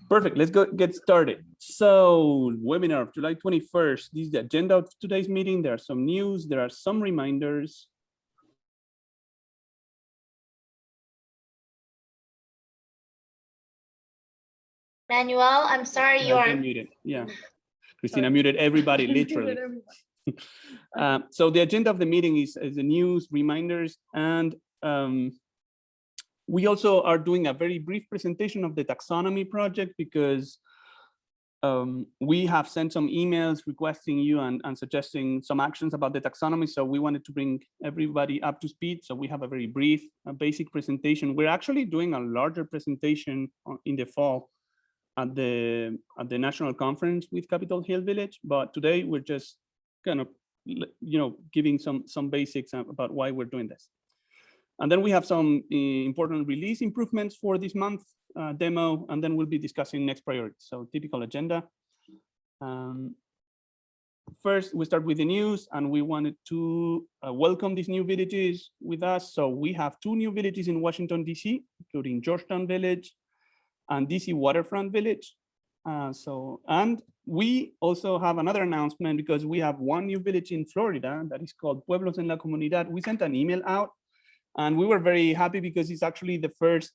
Perfect. Let's go get started. So, webinar of July 21st. This is the agenda of today's meeting. There are some news. There are some reminders. Manuel, I'm sorry, you are muted. Yeah, Christina muted everybody, literally. So the agenda of the meeting is the news, reminders, and we also are doing a very brief presentation of the Taxonomy Project because we have sent some emails requesting you and suggesting some actions about the taxonomy. So we wanted to bring everybody up to speed. So we have a very brief, basic presentation. We're actually doing a larger presentation in the fall at the national conference with Capitol Hill Village. But today we're just kind of, giving some basics about why we're doing this. And then we have some important release improvements for this month demo, and then we'll be discussing next priorities. So typical agenda. First, we start with the news, and we wanted to welcome these new villages with us. So we have 2 new villages in Washington, D.C., including Georgetown Village and DC Waterfront Village. And we also have another announcement because we have 1 new village in Florida that is called Pueblos en la Comunidad. We sent an email out, and we were very happy because it's actually the first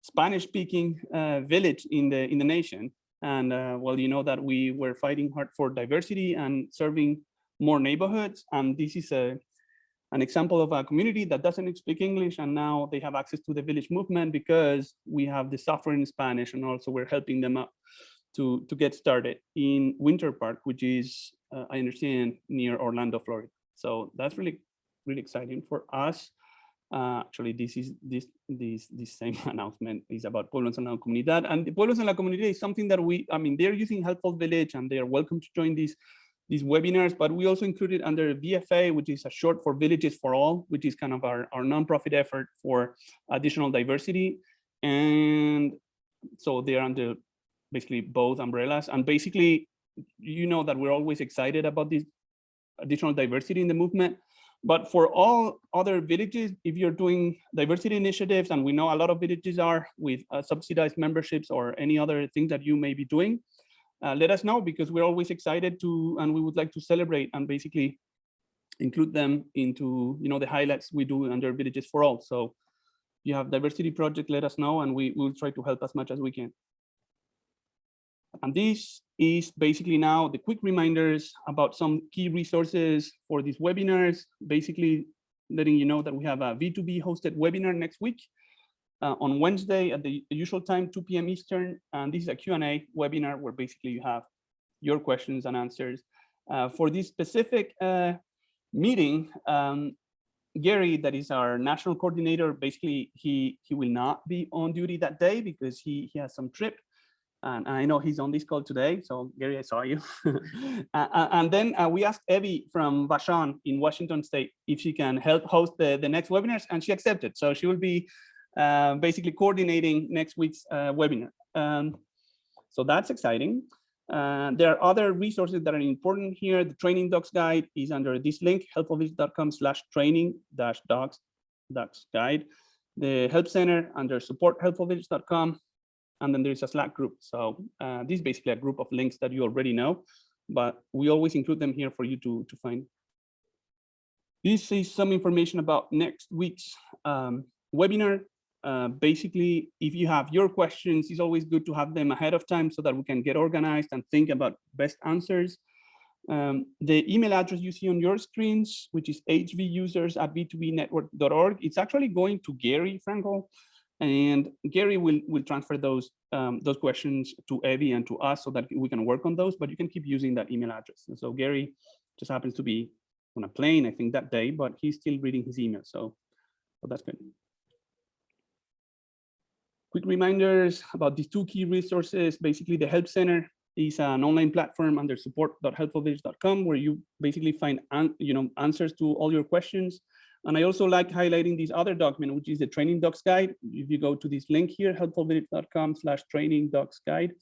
Spanish-speaking village in the nation. And well, you know that we were fighting hard for diversity and serving more neighborhoods. And this is an example of a community that doesn't speak English, and now they have access to the village movement because we have the software in Spanish, and also we're helping them up to get started in Winter Park, which is, I understand, near Orlando, Florida. So that's really, really exciting for us. Actually, this same announcement is about Pueblos en la Comunidad, and the Pueblos en la Comunidad is something that they're using Helpful Village, and they are welcome to join these webinars, but we also included under VFA, which is a short for Villages for All, which is kind of our nonprofit effort for additional diversity. And so they're under basically both umbrellas. And basically, you know that we're always excited about this additional diversity in the movement. But for all other villages, if you're doing diversity initiatives, and we know a lot of villages are with subsidized memberships or any other things that you may be doing, let us know, because we're always excited to, and we would like to celebrate and basically include them into the highlights we do under Villages for All. So if you have diversity project, let us know, and we will try to help as much as we can. And this is basically now the quick reminders about some key resources for these webinars, basically letting you know that we have a V2B hosted webinar next week on Wednesday at the usual time, 2 p.m. Eastern. And this is a Q&A webinar where basically you have your questions and answers. For this specific meeting, Gary, that is our national coordinator, basically he will not be on duty that day because he has some trip. And I know he's on this call today. So Gary, I saw you. And then we asked Evie from Vashon in Washington State if she can help host the next webinars, and she accepted. So she will be basically coordinating next week's webinar. So that's exciting. There are other resources that are important here. The training docs guide is under this link, helpfulvillage.com/training-docs-guide. The help center under support helpfulvillage.com. And then there's a Slack group. So this is basically a group of links that you already know, but we always include them here for you to find. This is some information about next week's webinar. Basically, if you have your questions, it's always good to have them ahead of time so that we can get organized and think about best answers. The email address you see on your screens, which is hvusers@b2bnetwork.org, it's actually going to Gary Frankel. And Gary will transfer those questions to Evie and to us so that we can work on those, but you can keep using that email address. And so Gary just happens to be on a plane, I think, that day, but he's still reading his email. So that's good. Quick reminders about these 2 key resources. Basically, the Help Center is an online platform under support.helpfulvillage.com where you basically find answers to all your questions. And I also like highlighting this other document, which is the training docs guide. If you go to this link here, helpfulvillage.com/training docs guide,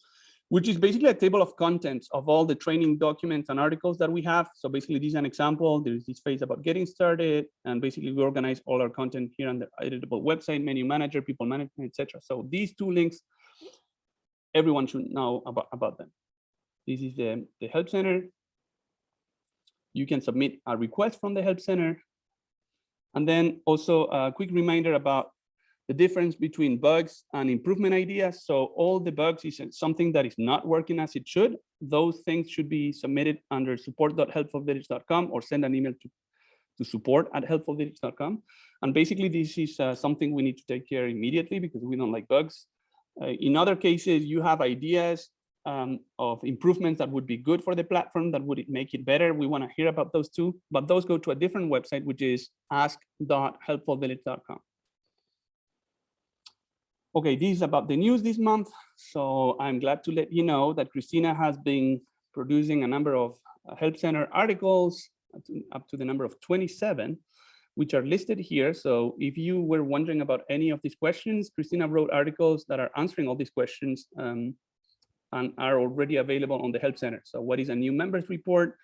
which is basically a table of contents of all the training documents and articles that we have. So basically, this is an example. There's this phase about getting started, and basically we organize all our content here on the editable website, menu manager, people management, etc. So these 2 links everyone should know about them. This is the Help Center. You can submit a request from the Help Center. And then also a quick reminder about the difference between bugs and improvement ideas. So all the bugs is something that is not working as it should. Those things should be submitted under support.helpfulvillage.com or send an email to support@helpfulvillage.com. And basically this is something we need to take care immediately because we don't like bugs. In other cases, you have ideas of improvements that would be good for the platform, that would make it better. We want to hear about those too, but those go to a different website, which is ask.helpfulvillage.com. Okay, this is about the news this month. So I'm glad to let you know that Christina has been producing a number of Help Center articles up to the number of 27, which are listed here. So if you were wondering about any of these questions, Christina wrote articles that are answering all these questions and are already available on the Help Center. So what is a new members report?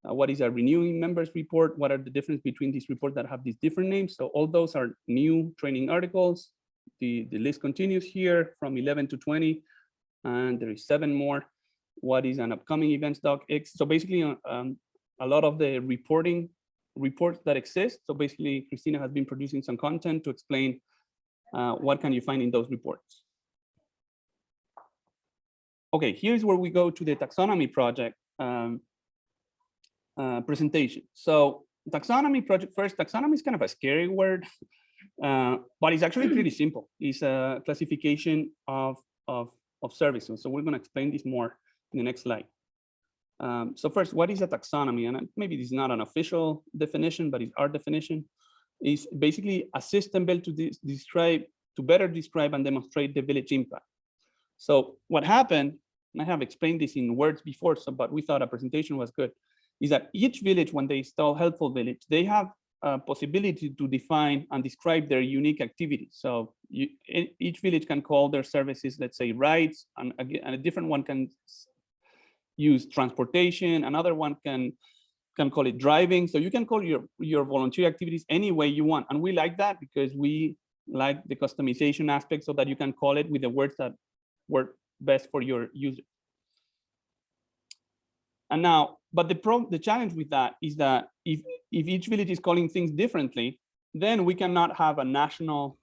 What is a renewing members report? What are the difference between these reports that have these different names? So all those are new training articles. The list continues here from 11 to 20, and there is 7 more. What is an upcoming events doc? So basically a lot of the reports that exist. So basically Christina has been producing some content to explain what can you find in those reports. Okay, here's where we go to the Taxonomy Project presentation. So Taxonomy Project, first, taxonomy is kind of a scary word, but it's actually pretty simple. It's a classification of services. So we're gonna explain this more in the next slide. So first, what is a taxonomy? And maybe this is not an official definition, but it's our definition. It's basically a system built to better describe and demonstrate the village impact. So what happened, and I have explained this in words before, but we thought a presentation was good, is that each village, when they install Helpful Village, they have a possibility to define and describe their unique activities. So each village can call their services, let's say, rides, and a different one can use transportation, another one can call it driving. So you can call your volunteer activities any way you want. And we like that because we like the customization aspect so that you can call it with the words that work best for your user. And now, but the challenge with that is that if each village is calling things differently, then we cannot have a national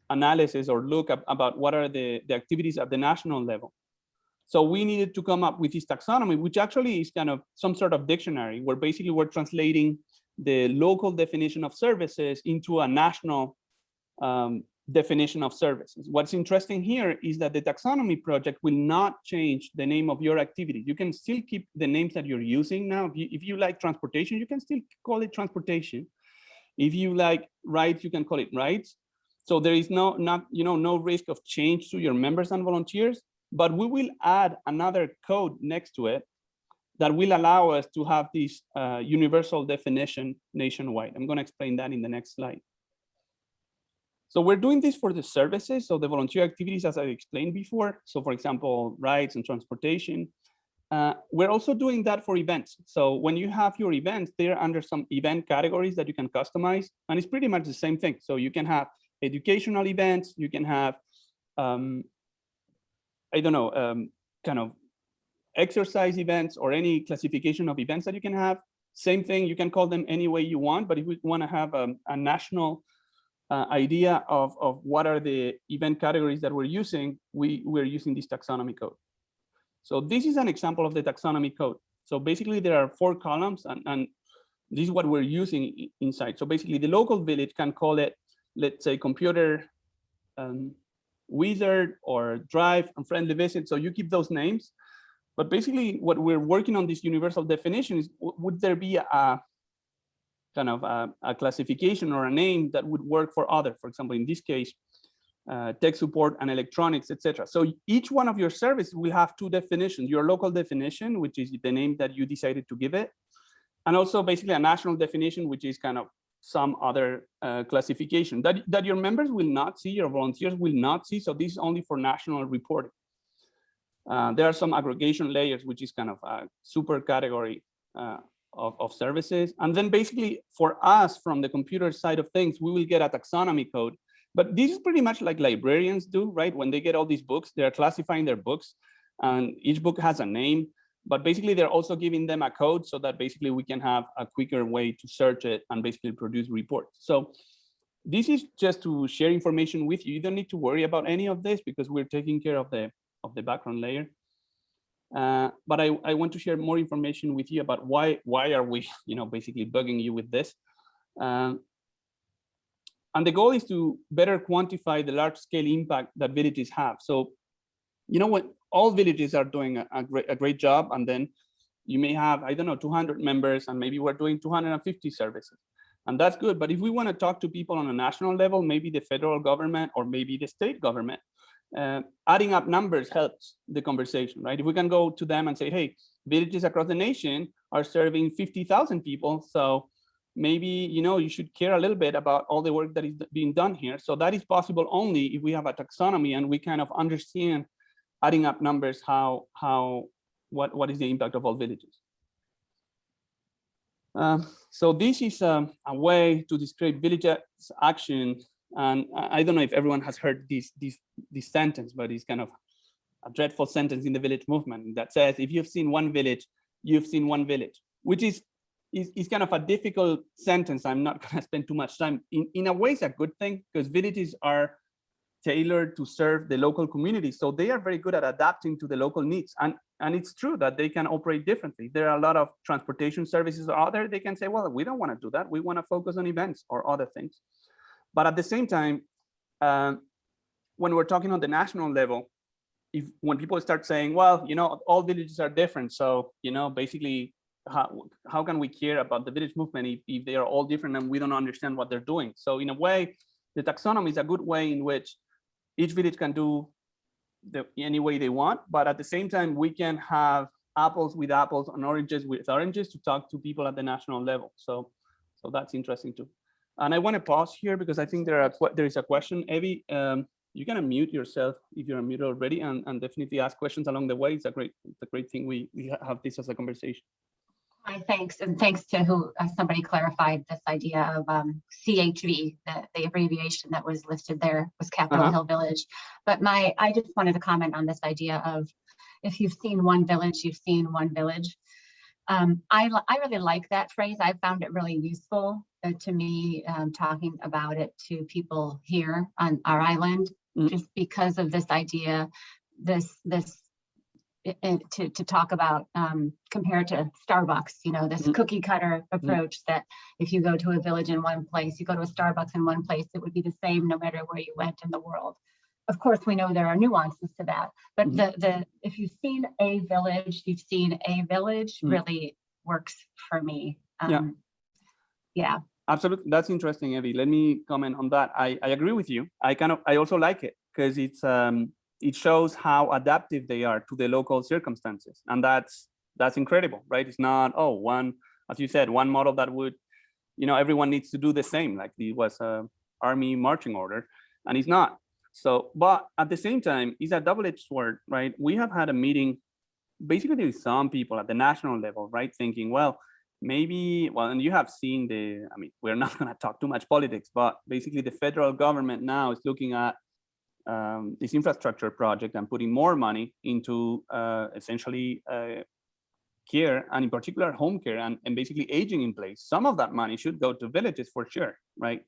analysis or look about what are the activities at the national level. So we needed to come up with this taxonomy, which actually is kind of some sort of dictionary where basically we're translating the local definition of services into a national definition of services. What's interesting here is that the Taxonomy Project will not change the name of your activity. You can still keep the names that you're using now. If you like transportation, you can still call it transportation. If you like rides, you can call it rides. So there is no risk of change to your members and volunteers, but we will add another code next to it that will allow us to have this universal definition nationwide. I'm going to explain that in the next slide. So we're doing this for the services, so the volunteer activities, as I explained before. So for example, rides and transportation. We're also doing that for events. So when you have your events, they're under some event categories that you can customize, and it's pretty much the same thing. So you can have educational events, you can have, kind of exercise events or any classification of events that you can have. Same thing, you can call them any way you want, but if we want to have a national idea of what are the event categories that we're using, we're using this taxonomy code. So this is an example of the taxonomy code. So basically there are 4 columns and this is what we're using inside. So basically the local village can call it, let's say, computer wizard or drive and friendly visit. So you keep those names. But basically what we're working on this universal definition is, would there be a kind of a classification or a name that would work for other, for example, in this case, tech support and electronics, etc. So each one of your services will have 2 definitions, your local definition, which is the name that you decided to give it, and also basically a national definition, which is kind of some other classification that your members will not see, your volunteers will not see. So this is only for national reporting. There are some aggregation layers, which is kind of a super category of services. And then basically for us, from the computer side of things, we will get a taxonomy code, But this is pretty much like librarians do, right? When they get all these books, they're classifying their books, and each book has a name, but basically they're also giving them a code so that basically we can have a quicker way to search it and basically produce reports. So this is just to share information with you. You don't need to worry about any of this because we're taking care of the background layer. But I want to share more information with you about why are we, basically bugging you with this. And the goal is to better quantify the large scale impact that villages have. So, when all villages are doing a great job, and then you may have, I don't know, 200 members, and maybe we're doing 250 services. And that's good. But if we want to talk to people on a national level, maybe the federal government or maybe the state government, adding up numbers helps the conversation, right? If we can go to them and say, hey, villages across the nation are serving 50,000 people. So maybe, you should care a little bit about all the work that is being done here. So that is possible only if we have a taxonomy and we kind of understand, adding up numbers, what is the impact of all villages. So this is a way to describe villages action. And I don't know if everyone has heard this sentence, but it's kind of a dreadful sentence in the village movement that says, if you've seen one village, you've seen one village, which is kind of a difficult sentence. I'm not going to spend too much time. In a way, it's a good thing because villages are tailored to serve the local community. So they are very good at adapting to the local needs. And it's true that they can operate differently. There are a lot of transportation services out there. They can say, well, we don't want to do that. We want to focus on events or other things. But at the same time, when we're talking on the national level, when people start saying, well, all villages are different. So, basically, how can we care about the village movement if they are all different and we don't understand what they're doing? So in a way, the taxonomy is a good way in which each village can do any way they want, but at the same time, we can have apples with apples and oranges with oranges to talk to people at the national level. So that's interesting too. And I want to pause here because I think there is a question. Evie, you can unmute yourself if you're unmuted already, and definitely ask questions along the way. It's a great thing we have this as a conversation. Hi, thanks. And thanks to somebody clarified this idea of CHV, the abbreviation that was listed there was Capitol Hill Village. But I just wanted to comment on this idea of, if you've seen one village, you've seen one village. I really like that phrase. I found it really useful to me, talking about it to people here on our island, just because of this idea, to talk about, compared to Starbucks, this cookie cutter approach that if you go to a village in one place, you go to a Starbucks in one place, it would be the same no matter where you went in the world. Of course, we know there are nuances to that, but if you've seen a village, you've seen a village really works for me. Yeah. Absolutely. That's interesting, Evie. Let me comment on that. I agree with you. I also like it because it shows how adaptive they are to the local circumstances. And that's incredible, right? It's not, as you said, one model that would, everyone needs to do the same, like it was an army marching order, and it's not. So, but at the same time, it's a double-edged sword, right? We have had a meeting, basically with some people at the national level, right? Thinking, well, maybe, and you have seen we're not gonna talk too much politics, but basically the federal government now is looking at this infrastructure project and putting more money into essentially care, and in particular home care and basically aging in place. Some of that money should go to villages for sure, right?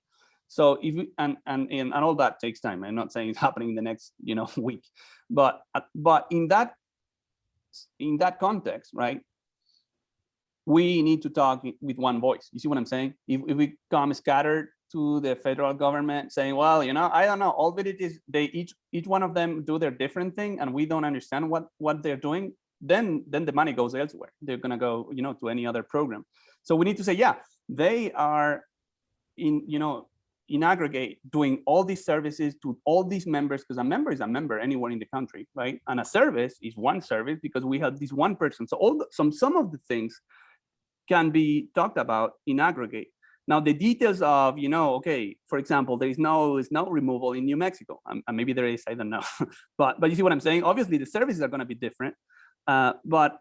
So if we, and all that takes time. I'm not saying it's happening in the next week, but in that context, right? We need to talk with one voice. You see what I'm saying? If we come scattered to the federal government saying, well, I don't know, all villages, they each one of them do their different thing, and we don't understand what they're doing, then the money goes elsewhere. They're gonna go, to any other program. So we need to say, yeah, they are in aggregate doing all these services to all these members, because a member is a member anywhere in the country, right? And a service is one service because we have this one person. So some of the things can be talked about in aggregate. Now, the details of, okay, for example, there is no snow removal in New Mexico. And maybe there is, I don't know. but you see what I'm saying? Obviously, the services are going to be different. But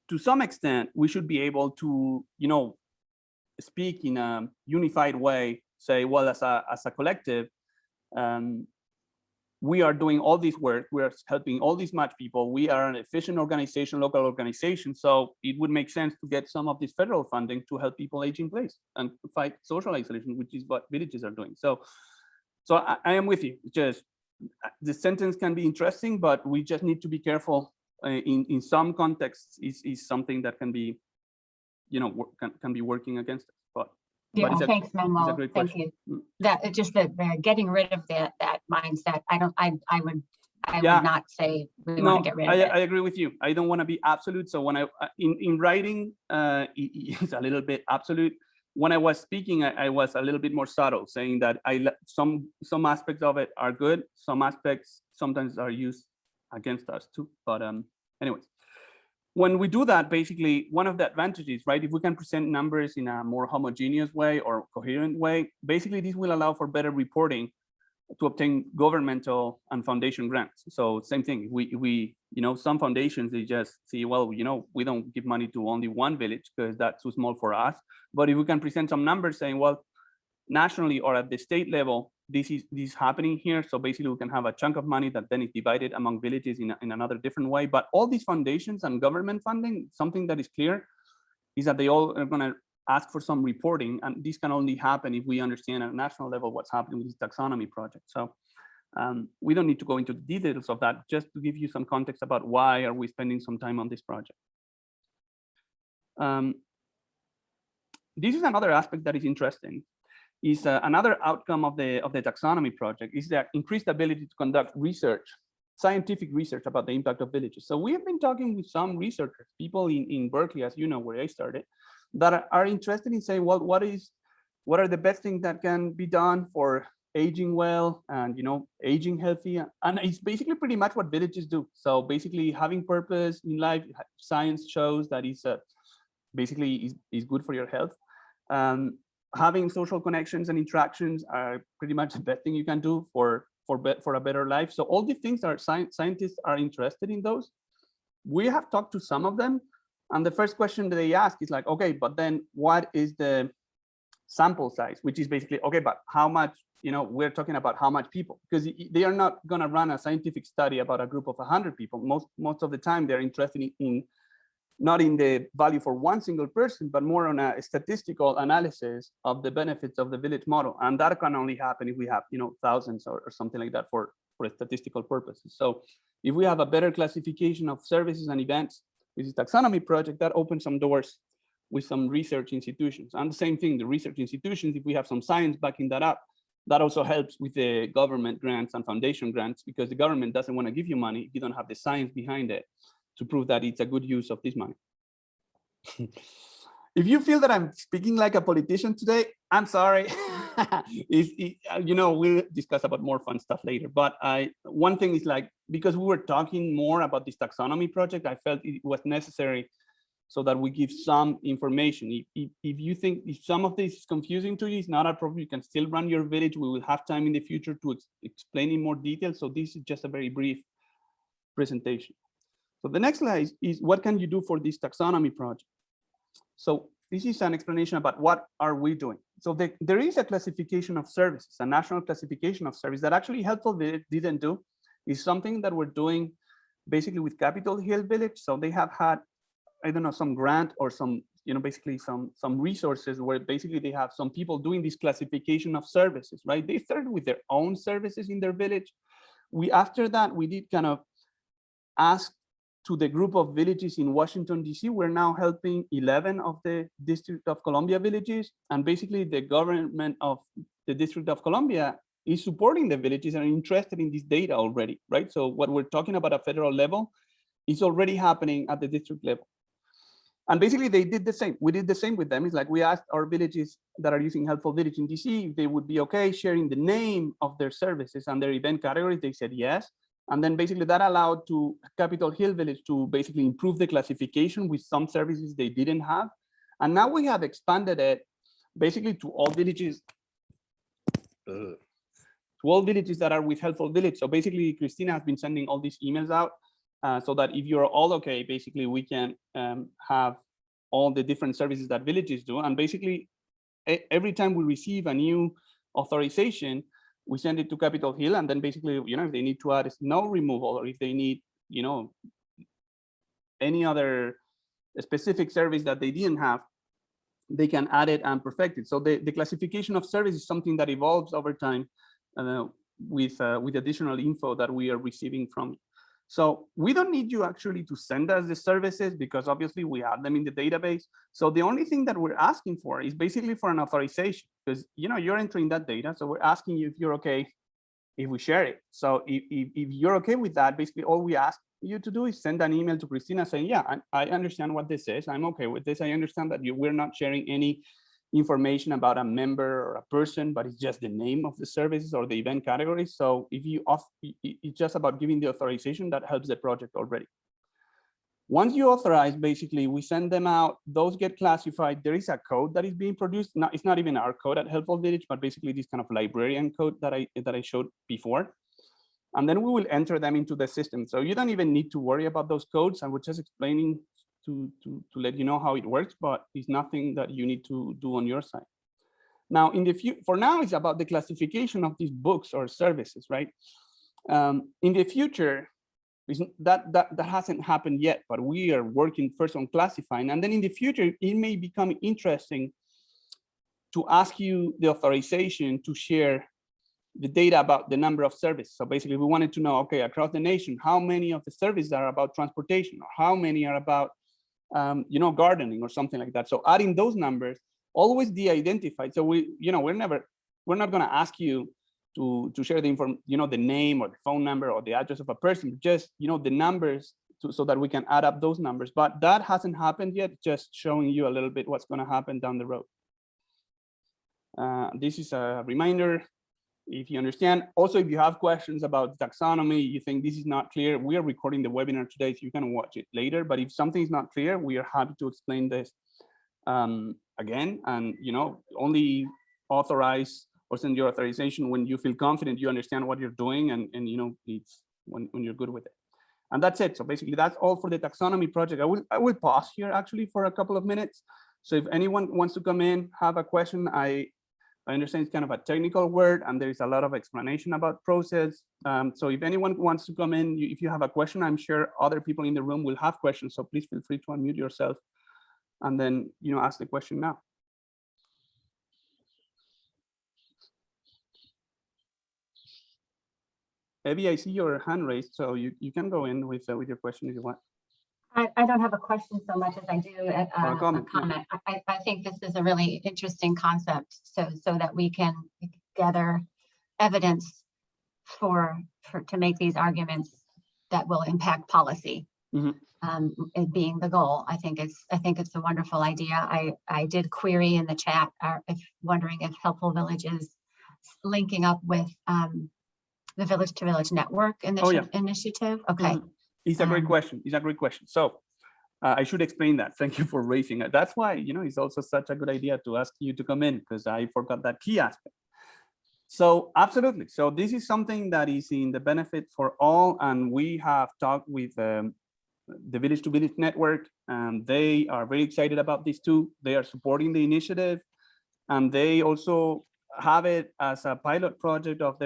to some extent, we should be able to, speak in a unified way, say, well, as a collective, we are doing all this work. We are helping all these much people. We are an efficient organization, local organization. So it would make sense to get some of this federal funding to help people age in place and fight social isolation, which is what villages are doing. So I am with you. Just the sentence can be interesting, but we just need to be careful. In some contexts, is something that can be, can be working against us. But yeah, thanks, Manuel. Thank question. You. That it's just that getting rid of that mindset. I would not say we want to get rid of it. I agree with you. I don't want to be absolute. So when in writing, it's a little bit absolute. When I was speaking, I was a little bit more subtle, saying that some aspects of it are good. Some aspects sometimes are used against us too. But anyways. When we do that, basically, one of the advantages, right, if we can present numbers in a more homogeneous way or coherent way, basically this will allow for better reporting to obtain governmental and foundation grants. So same thing, we some foundations, they just see, well, we don't give money to only one village because that's too small for us. But if we can present some numbers saying, well, nationally or at the state level, this is happening here. So basically we can have a chunk of money that then is divided among villages in another different way. But all these foundations and government funding, something that is clear is that they all are going to ask for some reporting. And this can only happen if we understand at a national level what's happening with this taxonomy project. So we don't need to go into the details of that, just to give you some context about why are we spending some time on this project. This is another aspect that is interesting. Is another outcome of the taxonomy project is the increased ability to conduct research, scientific research about the impact of villages. So we have been talking with some researchers, people in Berkeley, as you know, where I started, that are interested in saying, well, what are the best things that can be done for aging well and aging healthy? And it's basically pretty much what villages do. So basically having purpose in life, science shows that is basically is good for your health. Having social connections and interactions are pretty much the best thing you can do for a better life. So all these things are scientists are interested in those. We have talked to some of them, and the first question that they ask is like, okay, but then what is the sample size? Which is basically, okay, but how much, we're talking about how much people, because they are not going to run a scientific study about a group of 100 people. Most of the time they're interested in not in the value for one single person, but more on a statistical analysis of the benefits of the village model. And that can only happen if we have, thousands or something like that for statistical purposes. So if we have a better classification of services and events with the taxonomy project, that opens some doors with some research institutions. And the same thing, the research institutions, if we have some science backing that up, that also helps with the government grants and foundation grants, because the government doesn't want to give you money if you don't have the science behind it to prove that it's a good use of this money. If you feel that I'm speaking like a politician today, I'm sorry. We'll discuss about more fun stuff later. But one thing is, like, because we were talking more about this taxonomy project, I felt it was necessary so that we give some information. If you think if some of this is confusing to you, it's not a problem. You can still run your village. We will have time in the future to explain in more detail. So this is just a very brief presentation. So the next slide is what can you do for this taxonomy project? So this is an explanation about what are we doing. So there is a classification of services, a national classification of service that actually Helpful Village didn't do. Is something that we're doing basically with Capitol Hill Village. So they have had, I don't know, some grant or some, basically some resources where basically they have some people doing this classification of services, right? They started with their own services in their village. After that, we did kind of ask to the group of villages in Washington, D.C. We're now helping 11 of the District of Columbia villages. And basically the government of the District of Columbia is supporting the villages and interested in this data already, right? So what we're talking about at federal level is already happening at the district level. And basically they did the same. We did the same with them. It's like we asked our villages that are using Helpful Village in DC if they would be okay sharing the name of their services and their event categories. They said yes. And then basically that allowed to Capitol Hill Village to basically improve the classification with some services they didn't have. And now we have expanded it basically to all villages, that are with Helpful Village. So basically Christina has been sending all these emails out so that if you're all okay, basically we can have all the different services that villages do. And basically every time we receive a new authorization, we send it to Capitol Hill, and then basically, if they need to add snow removal, or if they need, any other specific service that they didn't have, they can add it and perfect it. So the classification of service is something that evolves over time with additional info that we are receiving from. So we don't need you actually to send us the services, because obviously we have them in the database. So the only thing that we're asking for is basically for an authorization, because you're entering that data. So we're asking you if you're okay if we share it. So if you're okay with that, basically all we ask you to do is send an email to Christina saying, yeah, I understand what this is. I'm okay with this. I understand that we're not sharing any information about a member or a person, but it's just the name of the services or the event categories. So if it's just about giving the authorization, that helps the project already. Once you authorize, basically we send them out, those get classified. There is a code that is being produced. It's not even our code at Helpful Village, but basically this kind of librarian code that I showed before. And then we will enter them into the system. So you don't even need to worry about those codes. I was just explaining to let you know how it works, but it's nothing that you need to do on your side. Now, for now, it's about the classification of these books or services, right? In the future, that hasn't happened yet, but we are working first on classifying. And then in the future, it may become interesting to ask you the authorization to share the data about the number of services. So basically we wanted to know, okay, across the nation, how many of the services are about transportation, or how many are about, gardening or something like that. So adding those numbers, always de-identified. So we're not going to ask you to share the the name or the phone number or the address of a person, just, the numbers so that we can add up those numbers. But that hasn't happened yet, just showing you a little bit what's going to happen down the road. This is a reminder. If you understand, also, if you have questions about taxonomy, you think this is not clear, we are recording the webinar today, so you can watch it later. But if something is not clear, we are happy to explain this again. And, only authorize or send your authorization when you feel confident you understand what you're doing, and it's when you're good with it. And that's it. So basically, that's all for the taxonomy project. I will pause here actually for a couple of minutes. So if anyone wants to come in, have a question, I understand it's kind of a technical word, and there is a lot of explanation about process. So if anyone wants to come in, if you have a question, I'm sure other people in the room will have questions. So please feel free to unmute yourself and then, ask the question now. Evie, I see your hand raised, so you can go in with your question if you want. I don't have a question so much as I do a comment. I think this is a really interesting concept, so that we can gather evidence to make these arguments that will impact policy. It being the goal. I think it's a wonderful idea. I did query in the chat, wondering if Helpful Village is linking up with the Village to Village Network initiative. Okay. It's a great question. It's a great question. So I should explain that. Thank you for raising it. That's why, it's also such a good idea to ask you to come in, because I forgot that key aspect. So absolutely. So this is something that is in the benefit for all. And we have talked with the Village to Village Network, and they are very excited about this too. They are supporting the initiative, and they also have it as a pilot project of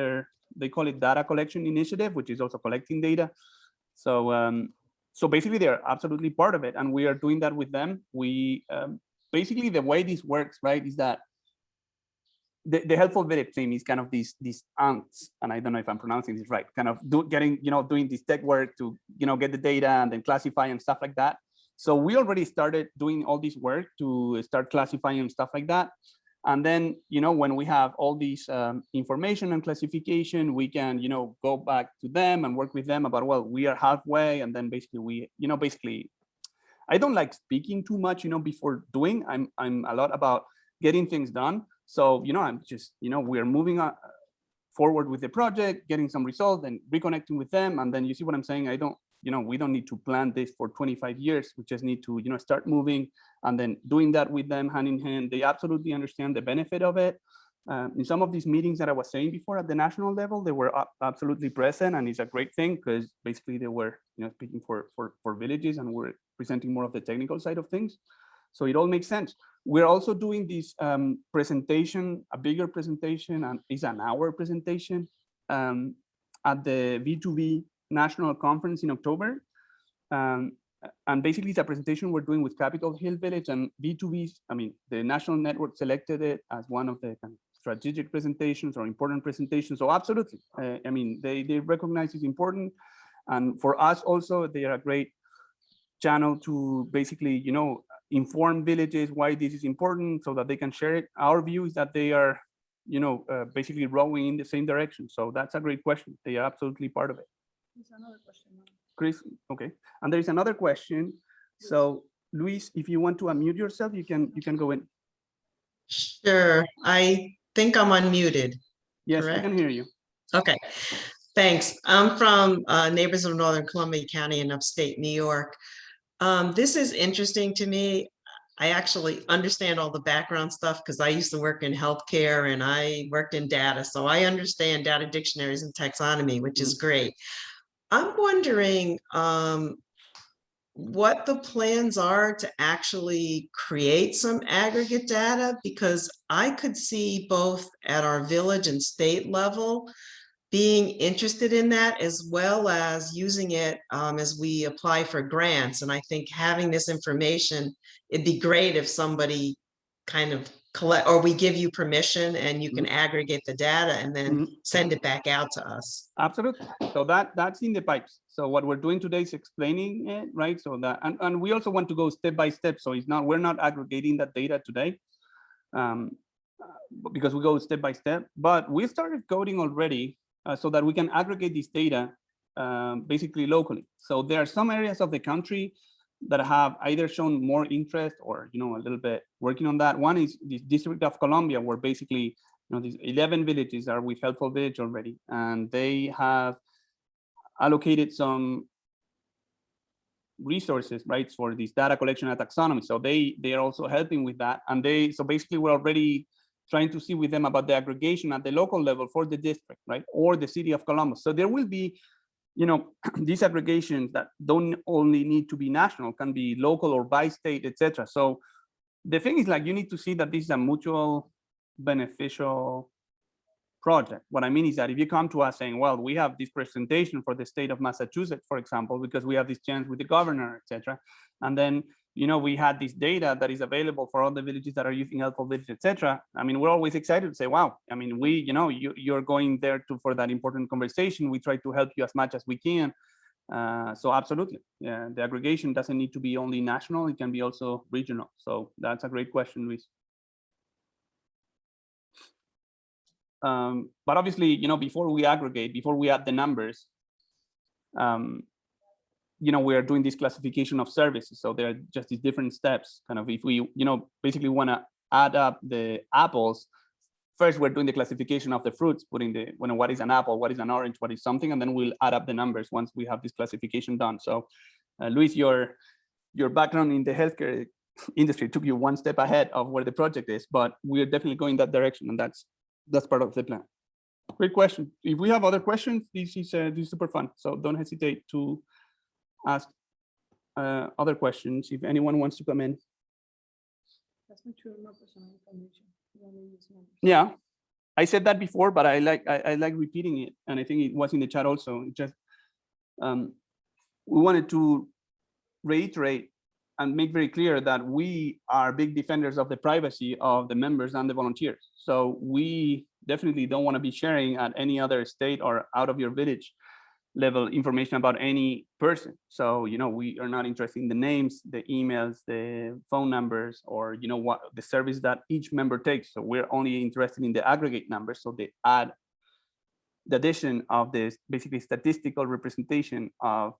they call it data collection initiative, which is also collecting data. So so basically they're absolutely part of it, and we are doing that with them. We basically, the way this works, right, is that the Helpful Village team is kind of these ants, and I don't know if I'm pronouncing this right, kind of doing this tech work to get the data and then classify and stuff like that. So we already started doing all this work to start classifying and stuff like that. And then, when we have all these information and classification, we can, go back to them and work with them about, well, we are halfway. And then basically basically, I don't like speaking too much, before doing. I'm a lot about getting things done. So, I'm just, we're moving forward with the project, getting some results and reconnecting with them. And then you see what I'm saying? We don't need to plan this for 25 years. We just need to, start moving and then doing that with them hand in hand. They absolutely understand the benefit of it. In some of these meetings that I was saying before at the national level, they were absolutely present, and it's a great thing because basically they were, speaking for villages, and we're presenting more of the technical side of things. So it all makes sense. We're also doing this presentation, a bigger presentation, and it's an hour presentation at the V2V National Conference in October. And basically it's a presentation we're doing with Capitol Hill Village, and V2V, I mean, the national network selected it as one of the kind of strategic presentations or important presentations. So absolutely, I mean, they recognize it's important. And for us also, they are a great channel to basically, you know, inform villages why this is important so that they can share it. Our view is that they are, you know, basically rowing in the same direction. So that's a great question. They are absolutely part of it. There's another question. Chris, okay. And there's another question. So Luis, if you want to unmute yourself, you can go in. Sure, I think I'm unmuted. Yes, correct? we can hear you. Okay, thanks. I'm from neighbors of Northern Columbia County in upstate New York. This is interesting to me. I actually understand all the background stuff because I used to work in healthcare and I worked in data. So I understand data dictionaries and taxonomy, which is great. I'm wondering what the plans are to actually create some aggregate data, because I could see both at our village and state level being interested in that, as well as using it as we apply for grants. And I think having this information, it'd be great if somebody kind of collect, or we give you permission and you can aggregate the data and then send it back out to us. Absolutely. So that's in the pipes. So what we're doing today is explaining it, right? So that, and we also want to go step by step. So it's not, we're not aggregating that data today because we go step by step, but we started coding already so that we can aggregate this data basically locally. So there are some areas of the country that have either shown more interest or, you know, a little bit working on that. One is the District of Columbia, where basically, you know, these 11 villages are with Helpful Village already, and they have allocated some resources, right, for this data collection and taxonomy. So they are also helping with that. And so basically we're already trying to see with them about the aggregation at the local level for the district, right, or the city of Columbus. So there will be, you know, these aggregations that don't only need to be national, can be local or by state, etc. So the thing is, like, you need to see that this is a mutual beneficial project. What I mean is that if you come to us saying, well, we have this presentation for the state of Massachusetts, for example, because we have this chance with the governor, etc. And then, you know, we had this data that is available for all the villages that are using Helpful Village, etc. I mean, we're always excited to say, wow, I mean, you know, you're going there for that important conversation. We try to help you as much as we can. So absolutely, yeah, the aggregation doesn't need to be only national, it can be also regional. So that's a great question, Luis. But obviously, you know, before we aggregate, before we add the numbers, you know, we are doing this classification of services. So there are just these different steps. Kind of, if we, you know, basically want to add up the apples, first we're doing the classification of the fruits, putting the, you know, what is an apple, what is an orange, what is something, and then we'll add up the numbers once we have this classification done. So, Luis, your background in the healthcare industry took you one step ahead of where the project is, but we're definitely going that direction, and that's part of the plan. Great question. If we have other questions, this is super fun. So don't hesitate to ask other questions if anyone wants to come in. Yeah, I said that before, but I like repeating it, and I think it was in the chat also. It just we wanted to reiterate and make very clear that we are big defenders of the privacy of the members and the volunteers. So we definitely don't want to be sharing at any other state or out of your village level information about any person. So, you know, we are not interested in the names, the emails, the phone numbers, or, you know, what the service that each member takes. So we're only interested in the aggregate numbers. So the addition of this basically statistical representation of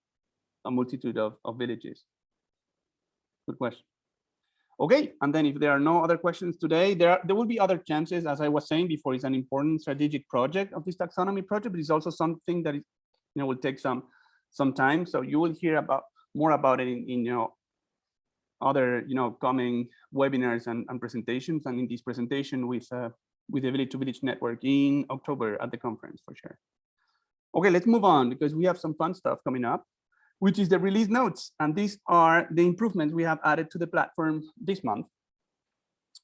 a multitude of villages. Good question. Okay, and then if there are no other questions today, there will be other chances. As I was saying before, it's an important strategic project of this taxonomy project, but it's also something that is, you know, will take some time. So you will hear more about it in you know, other, you know, coming webinars and presentations, and in this presentation with the Village to Village Network in October at the conference for sure. Okay, let's move on because we have some fun stuff coming up. which is the release notes. And these are the improvements we have added to the platform this month.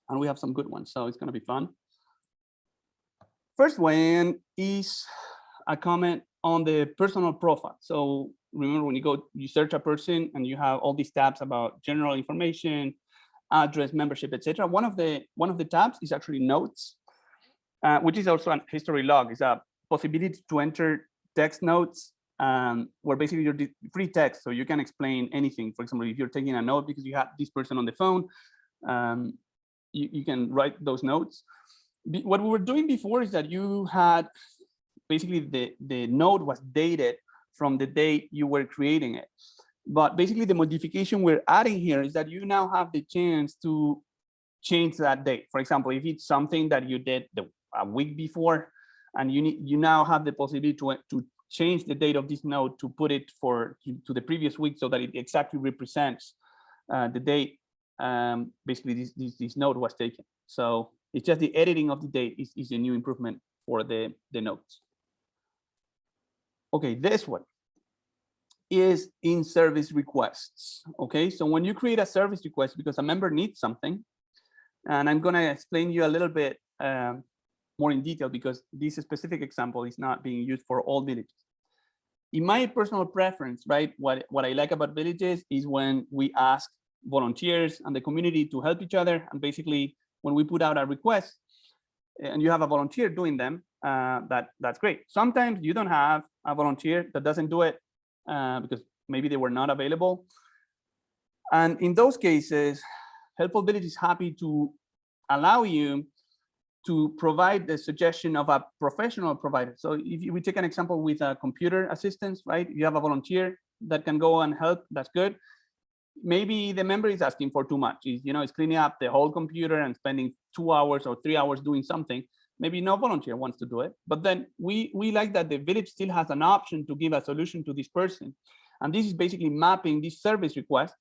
And we have some good ones, so it's going to be fun. First one is a comment on the personal profile. So remember, when you search a person and you have all these tabs about general information, address, membership, etc. One of the tabs is actually notes, which is also a history log. It's a possibility to enter text notes, where basically you're free text, so you can explain anything. For example, if you're taking a note because you have this person on the phone, you can write those notes. What we were doing before is that you had basically the note was dated from the date you were creating it. But basically the modification we're adding here is that you now have the chance to change that date. For example, if it's something that you did a week before, and you now have the possibility to change the date of this note to put it to the previous week so that it exactly represents the date basically this note was taken. So it's just the editing of the date is a new improvement for the notes. Okay, this one is in service requests. Okay, so when you create a service request because a member needs something, and I'm going to explain you a little bit more in detail because this specific example is not being used for all villages. In my personal preference, right, what I like about villages is when we ask volunteers and the community to help each other, and basically when we put out a request and you have a volunteer doing them, that's great. Sometimes you don't have a volunteer that doesn't do it because maybe they were not available. And in those cases, Helpful Village is happy to allow you to provide the suggestion of a professional provider. So if we take an example with a computer assistance, right? You have a volunteer that can go and help, that's good. Maybe the member is asking for too much. It's cleaning up the whole computer and spending 2 hours or 3 hours doing something. Maybe no volunteer wants to do it, but then we like that the village still has an option to give a solution to this person. And this is basically mapping this service request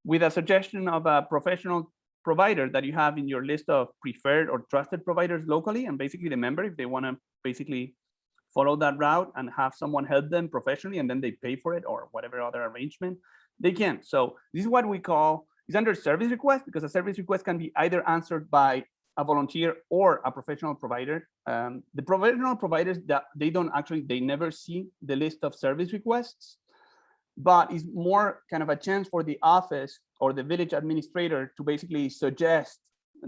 with a suggestion of a professional provider that you have in your list of preferred or trusted providers locally. And basically the member, if they want to basically follow that route and have someone help them professionally, and then they pay for it or whatever other arrangement, they can. So this is what we call, is under service request, because a service request can be either answered by a volunteer or a professional provider. The professional providers, that they never see the list of service requests, but it's more kind of a chance for the office or the village administrator to basically suggest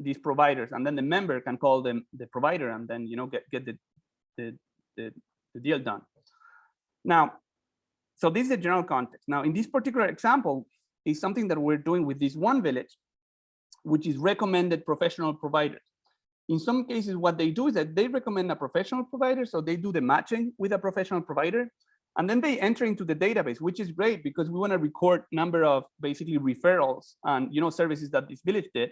these providers, and then the member can call them the provider and then get the deal done. Now, so this is the general context. Now, in this particular example is something that we're doing with this one village, which is recommended professional providers. In some cases, what they do is that they recommend a professional provider, so they do the matching with a professional provider, and then they enter into the database, which is great because we want to record number of basically referrals and services that this village did,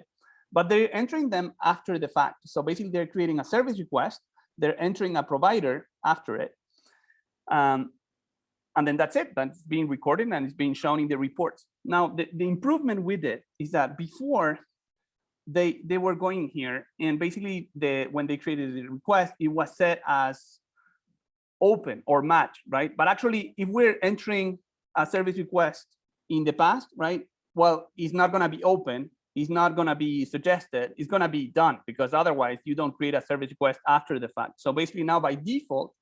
but they're entering them after the fact. So basically, they're creating a service request, they're entering a provider after it, and then that's it. That's being recorded and it's being shown in the reports. Now, the improvement we did is that before they were going here, and basically when they created the request, it was set as open or match, right? But actually, if we're entering a service request in the past, right? Well, it's not going to be open. It's not going to be suggested. It's going to be done, because otherwise you don't create a service request after the fact. So basically now by default,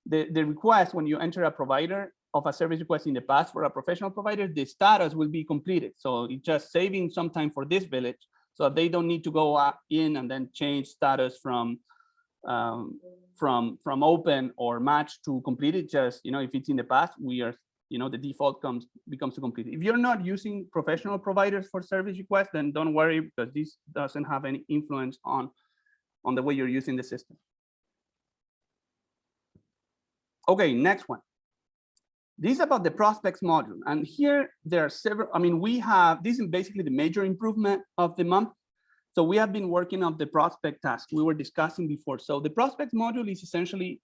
the request, when you enter a provider of a service request in the past for a professional provider, the status will be completed. So it's just saving some time for this village, so they don't need to go in and then change status from open or match to completed. Just if it's in the past, we are the default becomes to complete. If you're not using professional providers for service requests, then don't worry, because this doesn't have any influence on the way you're using the system. Okay, next one. This is about the prospects module, and here there are several. We have, this is basically the major improvement of the month. So we have been working on the prospect task we were discussing before. So the prospects module is essentially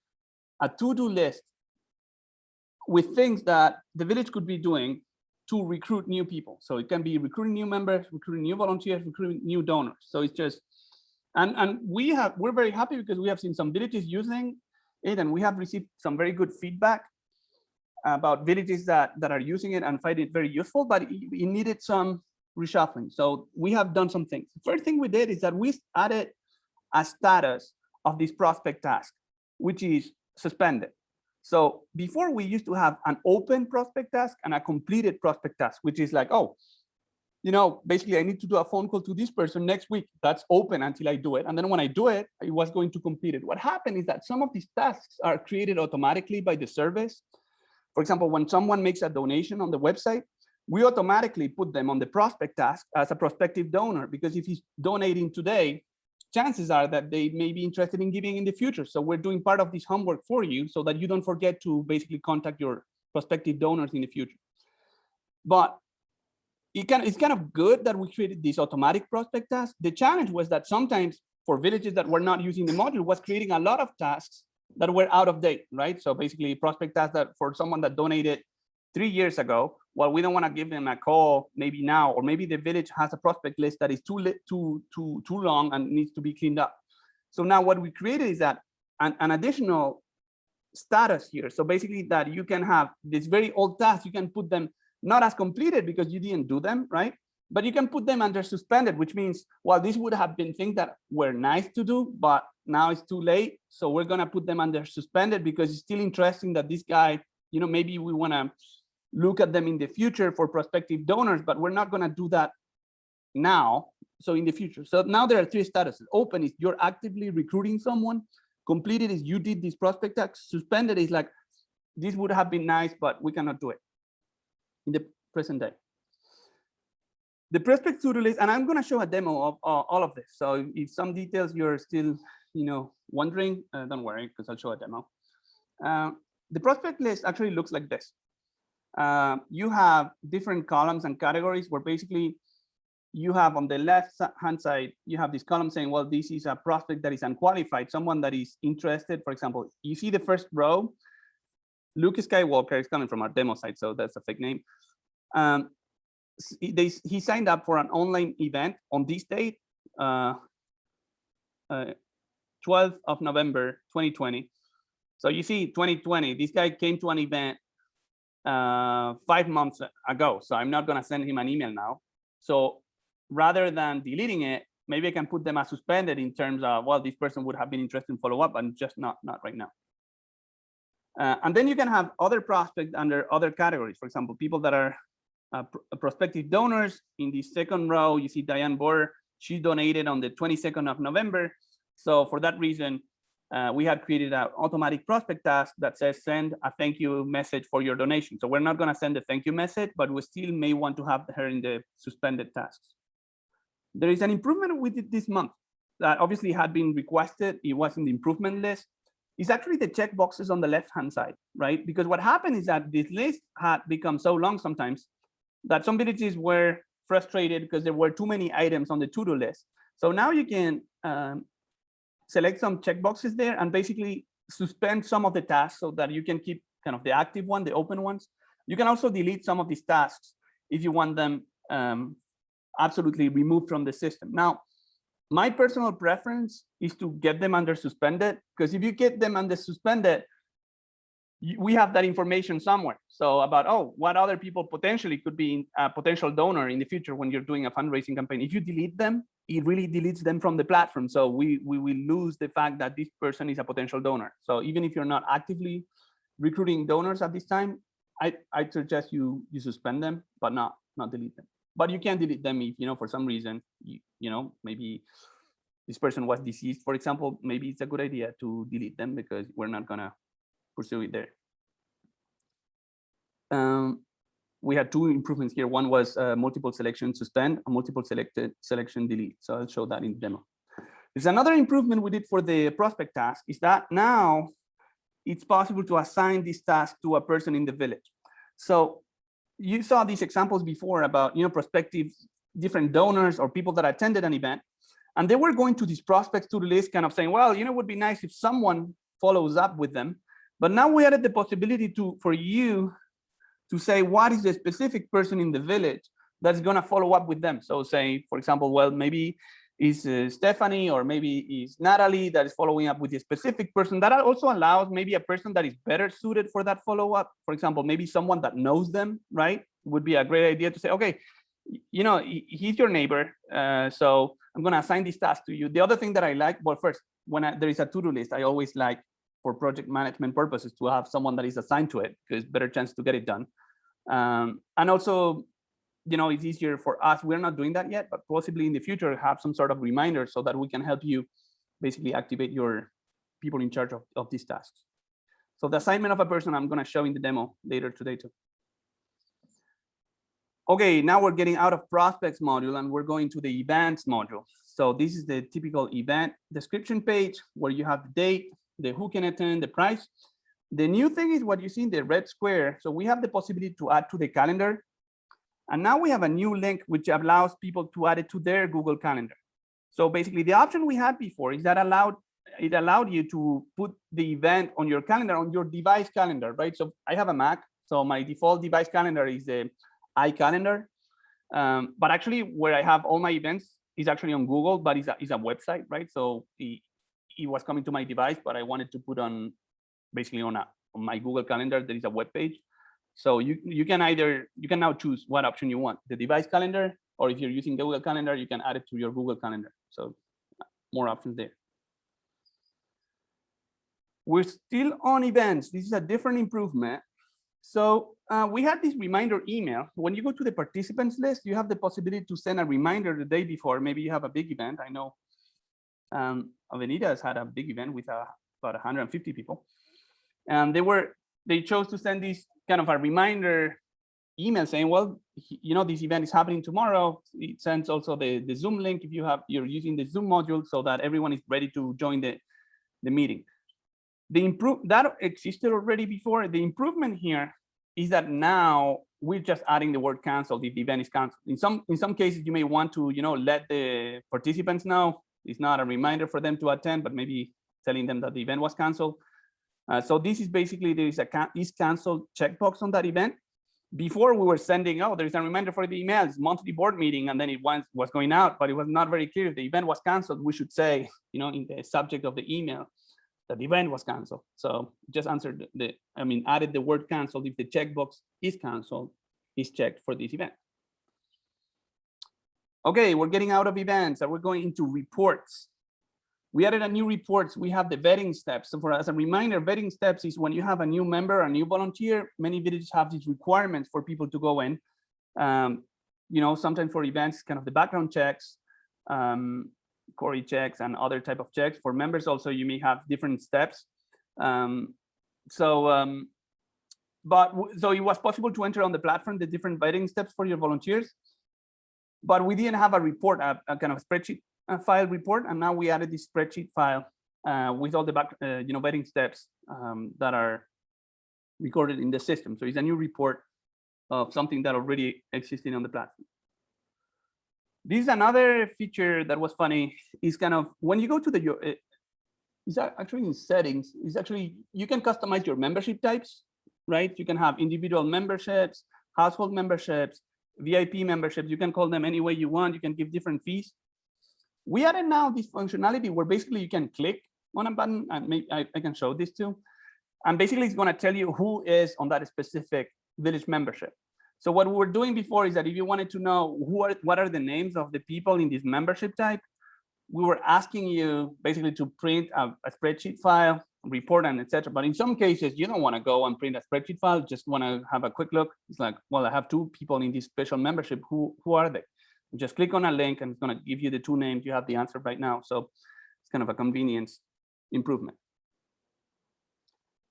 a to-do list with things that the village could be doing to recruit new people. So it can be recruiting new members, recruiting new volunteers, recruiting new donors. So it's just, and we're very happy because we have seen some villages using it, and we have received some very good feedback. about villages that are using it and find it very useful, but it needed some reshuffling. So we have done some things. The first thing we did is that we added a status of this prospect task, which is suspended. So before we used to have an open prospect task and a completed prospect task, which is like, oh, you know, basically I need to do a phone call to this person next week. That's open until I do it. And then when I do it, I was going to complete it. What happened is that some of these tasks are created automatically by the service. For example, when someone makes a donation on the website, we automatically put them on the prospect task as a prospective donor, because if he's donating today, chances are that they may be interested in giving in the future. So we're doing part of this homework for you so that you don't forget to basically contact your prospective donors in the future. But it's kind of good that we created this automatic prospect task. The challenge was that sometimes for villages that were not using the module was creating a lot of tasks that were out of date, right? So basically prospect tasks that for someone that donated 3 years ago, well, we don't want to give them a call maybe now, or maybe the village has a prospect list that is too long and needs to be cleaned up. So now what we created is that an additional status here. So basically that you can have this very old task, you can put them not as completed because you didn't do them, right? But you can put them under suspended, which means, well, these would have been things that were nice to do, but now it's too late. So we're going to put them under suspended because it's still interesting that this guy, you know, maybe we want to look at them in the future for prospective donors, but we're not going to do that now. So in the future. So now there are 3 statuses. Open is you're actively recruiting someone. Completed is you did this prospect task. Suspended is like, this would have been nice, but we cannot do it in the present day. The prospect to-do list, and I'm going to show a demo of all of this. So if some details you're still, you know, wondering, don't worry, because I'll show a demo. The prospect list actually looks like this. You have different columns and categories where basically you have on the left hand side, you have this column saying, well, this is a prospect that is unqualified, someone that is interested. For example, you see the first row, Luke Skywalker is coming from our demo site, so that's a fake name. He signed up for an online event on this date, 12th of November, 2020. So you see 2020, this guy came to an event 5 months ago. So I'm not going to send him an email now. So rather than deleting it, maybe I can put them as suspended in terms of, well, this person would have been interested in follow up, and just not right now. And then you can have other prospects under other categories. For example, people that are prospective donors. In the second row, you see Diane Boer. She donated on the 22nd of November. So for that reason, we had created an automatic prospect task that says send a thank you message for your donation. So we're not going to send a thank you message, but we still may want to have her in the suspended tasks. There is an improvement we did this month that obviously had been requested. It was in the improvement list. It's actually the checkboxes on the left-hand side, right? Because what happened is that this list had become so long sometimes that some villages were frustrated because there were too many items on the to-do list. So now you can select some checkboxes there and basically suspend some of the tasks so that you can keep kind of the active one, the open ones. You can also delete some of these tasks if you want them absolutely removed from the system. Now, my personal preference is to get them under suspended, because if you get them under suspended, we have that information somewhere. So about, oh, what other people potentially could be a potential donor in the future when you're doing a fundraising campaign. If you delete them, it really deletes them from the platform. So we will lose the fact that this person is a potential donor. So even if you're not actively recruiting donors at this time, I suggest you suspend them, but not delete them. But you can delete them if, you know, for some reason, you know, maybe this person was deceased, for example, maybe it's a good idea to delete them because we're not gonna pursue it there. We had 2 improvements here. One was multiple selection suspend, a multiple selection delete. So I'll show that in the demo. There's another improvement we did for the prospect task is that now it's possible to assign this task to a person in the village. So you saw these examples before about, you know, prospective different donors or people that attended an event, and they were going to these prospects to the list kind of saying, well, you know, it would be nice if someone follows up with them. But now we added the possibility for you to say, what is the specific person in the village that's going to follow up with them? So say, for example, well, maybe is Stephanie, or maybe is Natalie that is following up with a specific person. That also allows maybe a person that is better suited for that follow-up. For example, maybe someone that knows them, right? Would be a great idea to say, okay, you know, he's your neighbor, so I'm gonna assign this task to you. The other thing that I like, well, first, when there is a to-do list, I always like, for project management purposes, to have someone that is assigned to it, because better chance to get it done. And also, you know, it's easier for us. We're not doing that yet, but possibly in the future have some sort of reminder so that we can help you basically activate your people in charge of these tasks. So the assignment of a person, I'm going to show in the demo later today too. Okay, now we're getting out of prospects module and we're going to the events module. So this is the typical event description page where you have the date, the who can attend, the price. The new thing is what you see in the red square. So we have the possibility to add to the calendar. And now we have a new link which allows people to add it to their Google Calendar. So basically the option we had before is that it allowed you to put the event on your calendar, on your device calendar, right? So I have a Mac, so my default device calendar is the iCalendar. But actually where I have all my events is actually on Google, but it's a website, right? So it was coming to my device, but I wanted to put on basically on my Google Calendar, there is a web page. So you can now choose what option you want, the device calendar, or if you're using Google Calendar, you can add it to your Google Calendar. So more options there. We're still on events. This is a different improvement. So we had this reminder email. When you go to the participants list, you have the possibility to send a reminder the day before. Maybe you have a big event. I know Avenida has had a big event with about 150 people. And they chose to send this kind of a reminder email saying, well, you know, this event is happening tomorrow. It sends also the Zoom link if you're using the Zoom module so that everyone is ready to join the meeting. That existed already before. The improvement here is that now we're just adding the word cancelled if the event is canceled. In some cases, you may want to, you know, let the participants know. It's not a reminder for them to attend, but maybe telling them that the event was canceled. So this is basically, there is a is canceled checkbox on that event. Before we were sending, oh, there's a reminder for the emails, monthly board meeting, and then it was going out, but it was not very clear if the event was canceled. We should say, you know, in the subject of the email that the event was canceled. So just answered added the word canceled if the checkbox is canceled, is checked for this event. Okay, we're getting out of events and we're going into reports. We added a new reports. We have the vetting steps. So as a reminder, vetting steps is when you have a new member, a new volunteer. Many villages have these requirements for people to go in. You know, sometimes for events, kind of the background checks, Corey checks, and other type of checks. For members also, you may have different steps. So it was possible to enter on the platform the different vetting steps for your volunteers, but we didn't have a report, a kind of spreadsheet file report, and now we added this spreadsheet file with all the vetting steps that are recorded in the system. So it's a new report of something that already existed on the platform. This is another feature that was funny. Is kind of when you go to it's actually in settings. It's actually, you can customize your membership types, right? You can have individual memberships, household memberships, VIP memberships. You can call them any way you want. You can give different fees. We added now this functionality where basically you can click on a button, and maybe I can show this too. And basically it's going to tell you who is on that specific village membership. So what we were doing before is that if you wanted to know what are the names of the people in this membership type, we were asking you basically to print a spreadsheet file, report, and etc. But in some cases, you don't want to go and print a spreadsheet file, just want to have a quick look. It's like, well, I have 2 people in this special membership. Who are they? You just click on a link and it's going to give you the 2 names. You have the answer right now. So it's kind of a convenience improvement.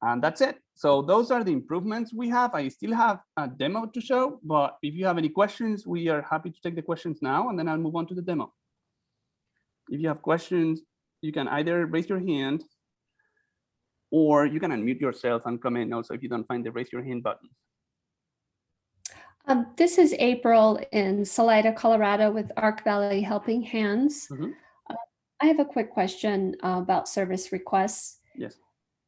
And that's it. So those are the improvements we have. I still have a demo to show, but if you have any questions, we are happy to take the questions now, and then I'll move on to the demo. If you have questions, you can either raise your hand or you can unmute yourself and come in also if you don't find the raise your hand button. This is April in Salida, Colorado with Arc Valley Helping Hands. Mm-hmm. I have a quick question about service requests. Yes.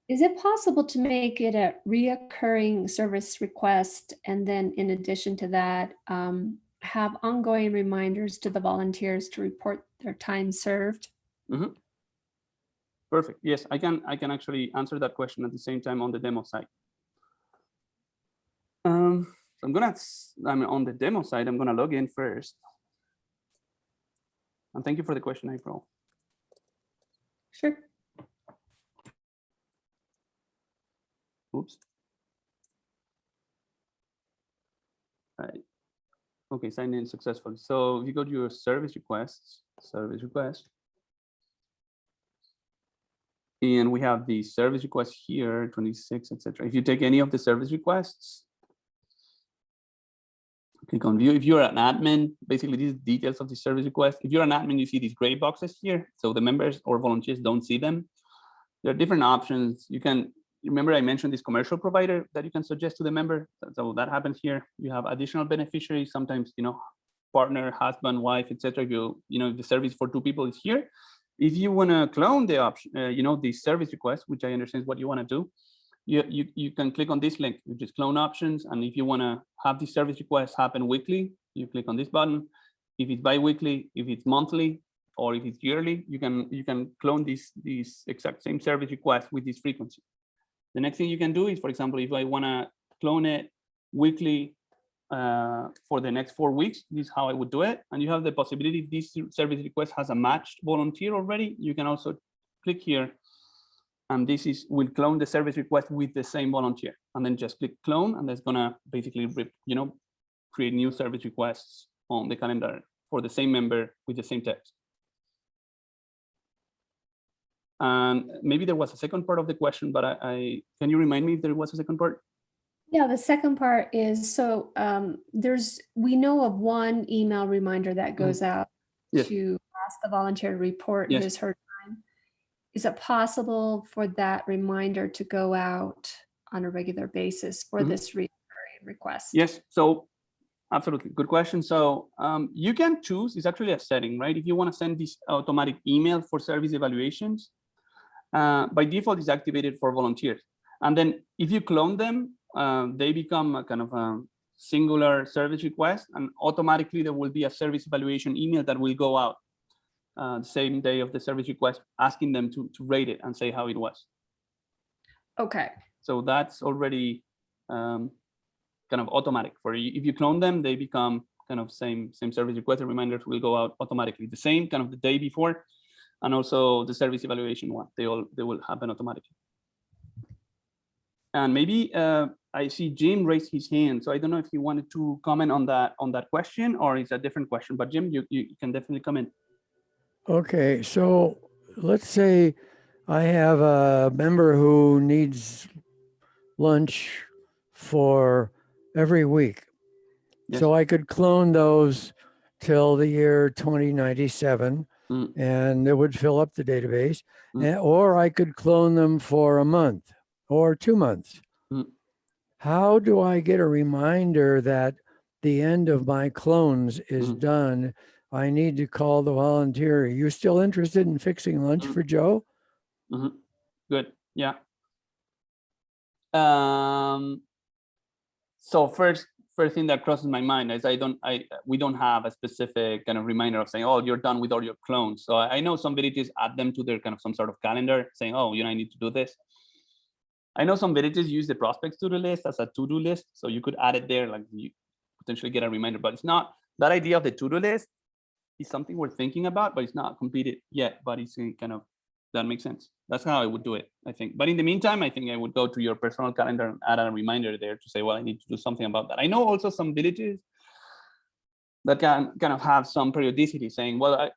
Is it possible to make it a reoccurring service request? And then in addition to that, have ongoing reminders to the volunteers to report their time served? Mm-hmm. Perfect. Yes, I can actually answer that question at the same time on the demo side. So I'm on the demo side. I'm gonna log in first. And thank you for the question, April. Sure. Oops. Right. Okay, sign in successfully. So if you go to your service requests, and we have the service request here, 26, etc. If you take any of the service requests, click on view. If you're an admin, basically these details of the service request. If you're an admin, you see these gray boxes here. So the members or volunteers don't see them. There are different options. You can, remember I mentioned this commercial provider that you can suggest to the member. So that happens here. You have additional beneficiaries, sometimes, partner, husband, wife, etc. If the service for 2 people is here. If you want to clone the option, the service request, which I understand is what you want to do, you can click on this link, which is clone options. And if you want to have the service request happen weekly, you click on this button. If it's bi-weekly, if it's monthly, or if it's yearly, you can clone these exact same service request with this frequency. The next thing you can do is, for example, if I want to clone it weekly for the next 4 weeks, this is how I would do it. And you have the possibility, if this service request has a matched volunteer already, you can also click here. And this will clone the service request with the same volunteer. And then just click clone, and that's gonna basically create new service requests on the calendar for the same member with the same text. And maybe there was a second part of the question, but can you remind me if there was a second part? Yeah, the second part is, so we know of one email reminder that goes out to ask the volunteer to report his or her time. Is it possible for that reminder to go out on a regular basis for this recurring request? Yes, so absolutely, good question. So you can choose, it's actually a setting, right? If you want to send this automatic email for service evaluations, by default it's activated for volunteers. And then if you clone them, they become a kind of a singular service request, and automatically there will be a service evaluation email that will go out the same day of the service request, asking them to rate it and say how it was. Okay. So that's already kind of automatic for you. If you clone them, they become kind of same service request. The reminders will go out automatically, the same kind of the day before, and also the service evaluation one. They will happen automatically. And maybe I see Jim raised his hand, so I don't know if you wanted to comment on that question, or it's a different question. But Jim, you can definitely come in. Okay, so let's say I have a member who needs lunch for every week. Yes. So I could clone those till the year 2097 and it would fill up the database, or I could clone them for a month or 2 months. How do I get a reminder that the end of my clones is done? I need to call the volunteer. Are you still interested in fixing lunch for Joe? Good. Yeah. So first thing that crosses my mind is we don't have a specific kind of reminder of saying, oh, you're done with all your clones. So I know some villages add them to their kind of some sort of calendar saying, oh, I need to do this. I know some villages use the prospects to-do list as a to-do list. So you could add it there, like you potentially get a reminder, but it's not, that idea of the to-do list is something we're thinking about, but it's not completed yet, but it's kind of, that makes sense. That's how I would do it, I think. But in the meantime, I think I would go to your personal calendar and add a reminder there to say, well, I need to do something about that. I know also some villages that can kind of have some periodicity saying, well,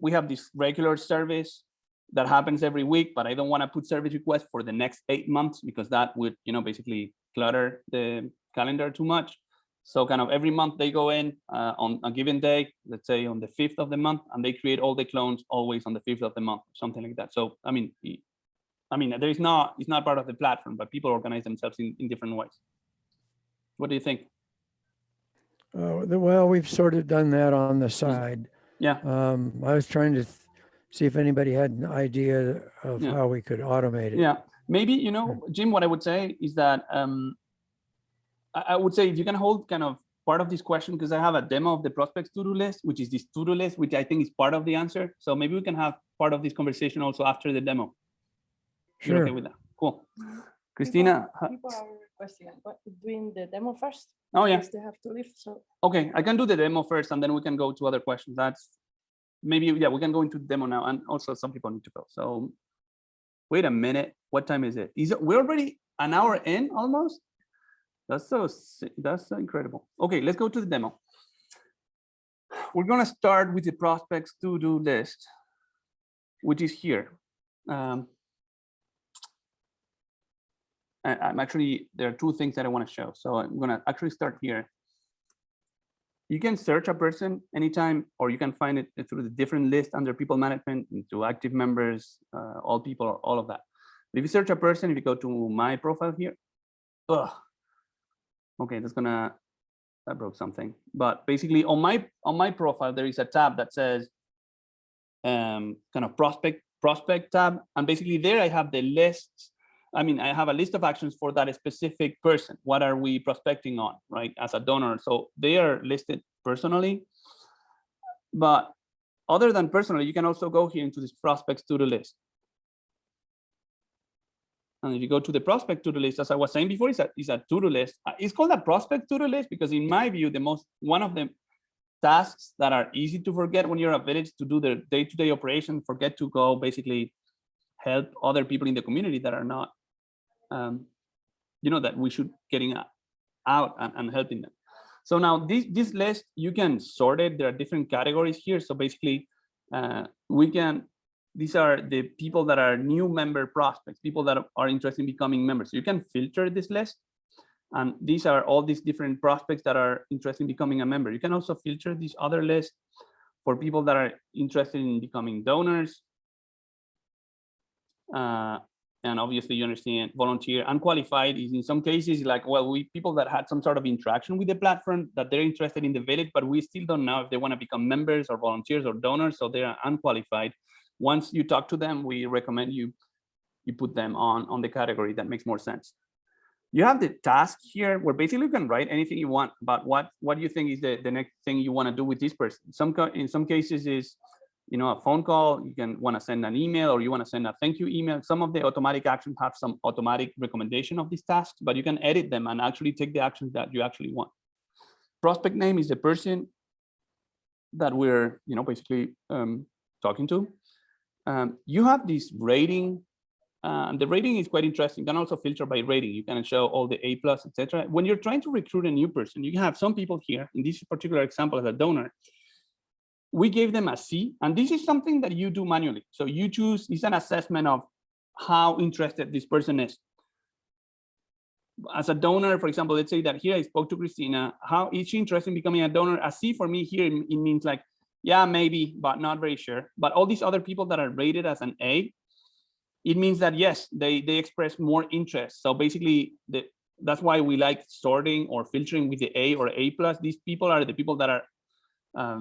we have this regular service that happens every week, but I don't want to put service requests for the next 8 months because that would, basically clutter the calendar too much. So kind of every month they go in on a given day, let's say on the 5th of the month, and they create all the clones always on the 5th of the month, something like that. So, I mean, it's not part of the platform, but people organize themselves in different ways. What do you think? Well, we've sort of done that on the side. Yeah. I was trying to see if anybody had an idea of how we could automate it. Yeah, maybe, Jim, what I would say is that I would say if you can hold kind of part of this question because I have a demo of the prospects to-do list, which is this to-do list, which I think is part of the answer. So maybe we can have part of this conversation also after the demo. You're Sure. okay with that? Cool. Christina. People are requesting doing the demo first. Oh, yeah. Because they have to leave. So Okay, I can do the demo first and then we can go to other questions. That's maybe, yeah, we can go into the demo now. And also some people need to go. So wait a minute. What time is it? We're already an hour in almost? That's so incredible. Okay, let's go to the demo. We're gonna start with the prospects to-do list, which is here. I'm actually, there are two things that I want to show. So I'm gonna actually start here. You can search a person anytime, or you can find it through the different list under people management, into active members, all people, all of that. But if you search a person, if you go to my profile here, okay, that broke something. But basically on my profile, there is a tab that says kind of prospect tab. And basically there I have the lists. I mean, I have a list of actions for that specific person. What are we prospecting on, right? As a donor. So they are listed personally. But other than personally, you can also go here into this prospects to the list. And if you go to the prospect to-do list, as I was saying before, it's a to-do list. It's called a prospect to-do list because in my view, one of the tasks that are easy to forget when you're a village to do the day-to-day operation, forget to go basically help other people in the community that are not, that we should getting out and helping them. So now this list, you can sort it. There are different categories here. So basically these are the people that are new member prospects, people that are interested in becoming members. So you can filter this list. And these are all these different prospects that are interested in becoming a member. You can also filter this other list for people that are interested in becoming donors. And obviously you understand volunteer. Unqualified is in some cases like, well, people that had some sort of interaction with the platform that they're interested in the village, but we still don't know if they want to become members or volunteers or donors. So they are unqualified. Once you talk to them, we recommend you put them on the category that makes more sense. You have the task here where basically you can write anything you want about what you think is the next thing you want to do with this person. In some cases is, a phone call, you can want to send an email or you want to send a thank you email. Some of the automatic actions have some automatic recommendation of these tasks, but you can edit them and actually take the actions that you actually want. Prospect name is the person that we're, basically talking to. You have this rating. The rating is quite interesting. You can also filter by rating. You can show all the A+, etc. When you're trying to recruit a new person, you have some people here, in this particular example as a donor, we gave them a C, and this is something that you do manually. So you choose, it's an assessment of how interested this person is. As a donor, for example, let's say that here I spoke to Christina, how is she interested in becoming a donor? A C for me here, it means like, yeah, maybe, but not very sure. But all these other people that are rated as an A, it means that yes, they express more interest. So basically, that's why we like sorting or filtering with the A or A+. These people are the people that are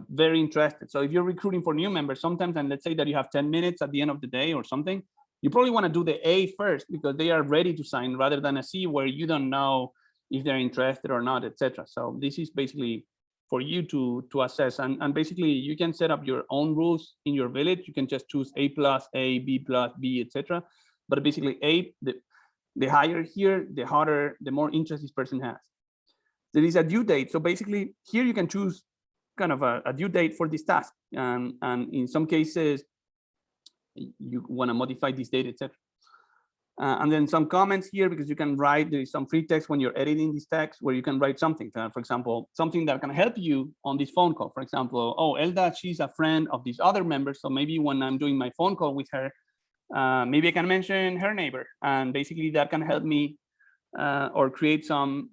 very interested. So if you're recruiting for new members, sometimes, and let's say that you have 10 minutes at the end of the day or something, you probably want to do the A first because they are ready to sign rather than a C where you don't know if they're interested or not, etc. So this is basically for you to assess, and basically you can set up your own rules in your village. You can just choose A+, A, B+, B, etc. But basically the higher here, the harder, the more interest this person has. There is a due date. So basically here you can choose kind of a due date for this task. And in some cases, you want to modify this date, etc. And then some comments here, because you can write, there is some free text when you're editing this text where you can write something, for example, something that can help you on this phone call. For example, oh, Elda, she's a friend of this other member. So maybe when I'm doing my phone call with her, maybe I can mention her neighbor. And basically that can help me or create some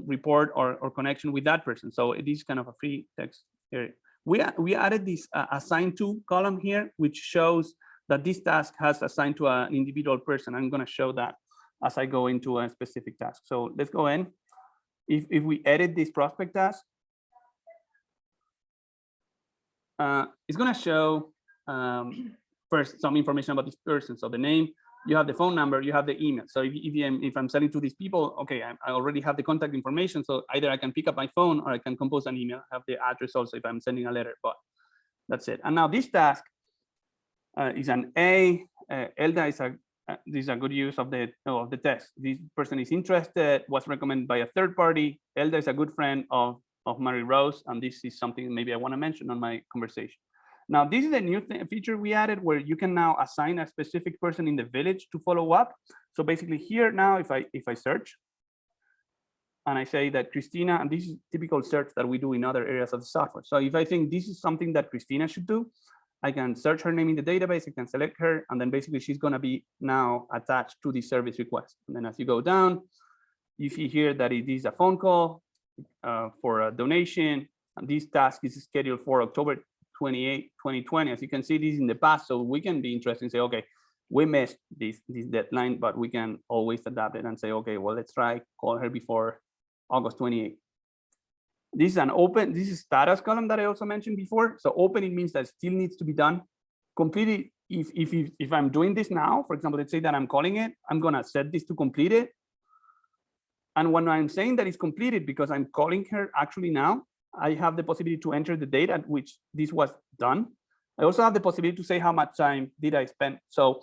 report or connection with that person. So it is kind of a free text area. We added this assigned to column here, which shows that this task has assigned to an individual person. I'm going to show that as I go into a specific task. So let's go in. If we edit this prospect task, it's going to show first some information about this person. So the name, you have the phone number, you have the email. So if I'm selling to these people, okay, I already have the contact information. So either I can pick up my phone or I can compose an email, have the address also if I'm sending a letter, but that's it. And now this task is an A. ELDA is this is a good use of the test. This person is interested, was recommended by a third party. ELDA is a good friend of Mary Rose, and this is something maybe I want to mention on my conversation. Now, this is a new feature we added where you can now assign a specific person in the village to follow up. So basically here now, if I search and I say that Christina, and this is typical search that we do in other areas of the software. So if I think this is something that Christina should do, I can search her name in the database, I can select her, and then basically she's going to be now attached to the service request. And then as you go down, you see here that it is a phone call for a donation. And this task is scheduled for October 28, 2020. As you can see, this is in the past, so we can be interested and say, okay, we missed this deadline, but we can always adapt it and say, okay, well, let's try call her before August 28. This is an open, this is status column that I also mentioned before. So open, it means that still needs to be done. Completed, if I'm doing this now, for example, let's say that I'm calling it, I'm gonna set this to complete it. And when I'm saying that it's completed because I'm calling her actually now, I have the possibility to enter the date at which this was done. I also have the possibility to say how much time did I spend. So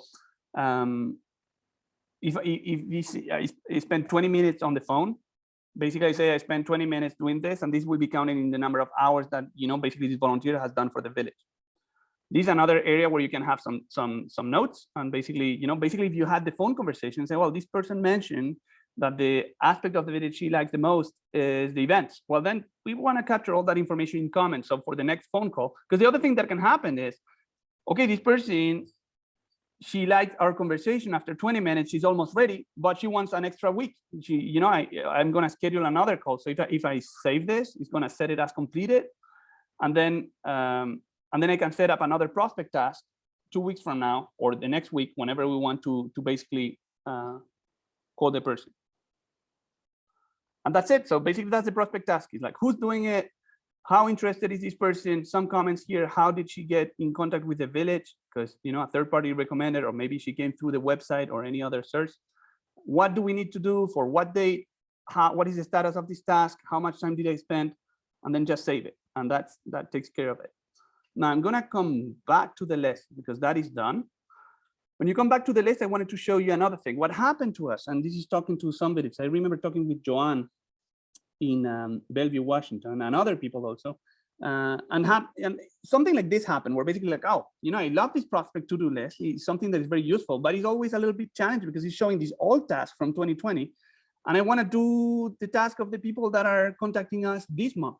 if I spend 20 minutes on the phone, basically I say I spent 20 minutes doing this, and this will be counted in the number of hours that, you know, basically this volunteer has done for the village. This is another area where you can have some notes, and basically, you know, basically if you had the phone conversation, say, well, this person mentioned that the aspect of the village she likes the most is the events. Well, then we want to capture all that information in comments. So for the next phone call, because the other thing that can happen is, okay, this person, she liked our conversation. After 20 minutes, she's almost ready, but she wants an extra week. She, you know, I'm going to schedule another call. So if I save this, it's going to set it as completed, and then I can set up another prospect task 2 weeks from now or the next week, whenever we want to basically call the person. And that's it. So basically, that's the prospect task. It's like, who's doing it? How interested is this person? Some comments here. How did she get in contact with the village? Because, you know, a third party recommended, or maybe she came through the website or any other search. What do we need to do for what date? What is the status of this task? How much time did I spend? And then just save it. And that takes care of it. Now I'm going to come back to the list because that is done. When you come back to the list, I wanted to show you another thing. What happened to us, and this is talking to somebody. I remember talking with Joanne in Bellevue, Washington, and other people also. And something like this happened, where basically like, oh, you know, I love this prospect to-do list. It's something that is very useful, but it's always a little bit challenging because it's showing these old tasks from 2020. And I want to do the task of the people that are contacting us this month.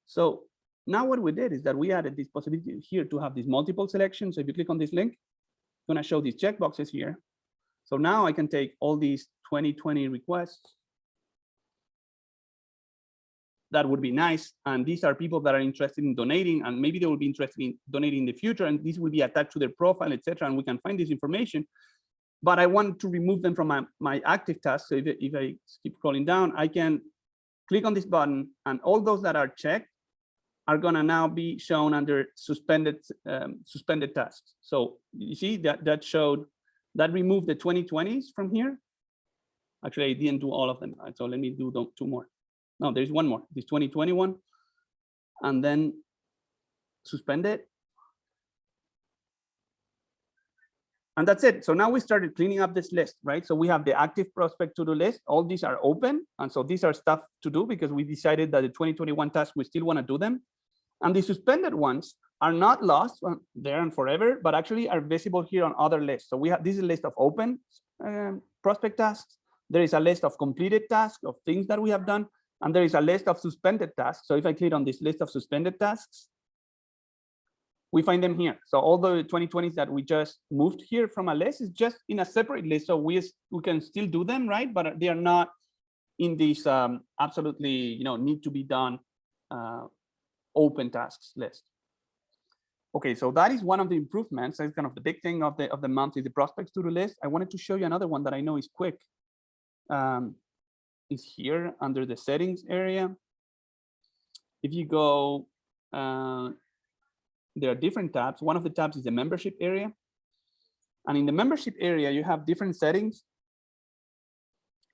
So now what we did is that we added this possibility here to have these multiple selections. So if you click on this link, it's going to show these checkboxes here. So now I can take all these 2020 requests. That would be nice. And these are people that are interested in donating, and maybe they will be interested in donating in the future, and this will be attached to their profile, etc. And we can find this information. But I want to remove them from my active tasks. So if I keep scrolling down, I can click on this button, and all those that are checked are gonna now be shown under suspended tasks. So you see that removed the 2020s from here. Actually, I didn't do all of them. So let me do 2 more. No, there's one more, this 2021, and then suspend it. And that's it. So now we started cleaning up this list, right? So we have the active prospect to-do list. All these are open. And so these are stuff to do because we decided that the 2021 tasks, we still want to do them. And the suspended ones are not lost there and forever, but actually are visible here on other lists. So we have, this is a list of open prospect tasks. There is a list of completed tasks of things that we have done. And there is a list of suspended tasks. So if I click on this list of suspended tasks, we find them here. So all the 2020s that we just moved here from a list is just in a separate list. So we can still do them, right? But they are not in this absolutely, you know, need to be done open tasks list. Okay, so that is one of the improvements. That's kind of the big thing of the month is the prospects to-do list. I wanted to show you another one that I know is quick. Is here under the settings area. If you go, there are different tabs. One of the tabs is the membership area. And in the membership area, you have different settings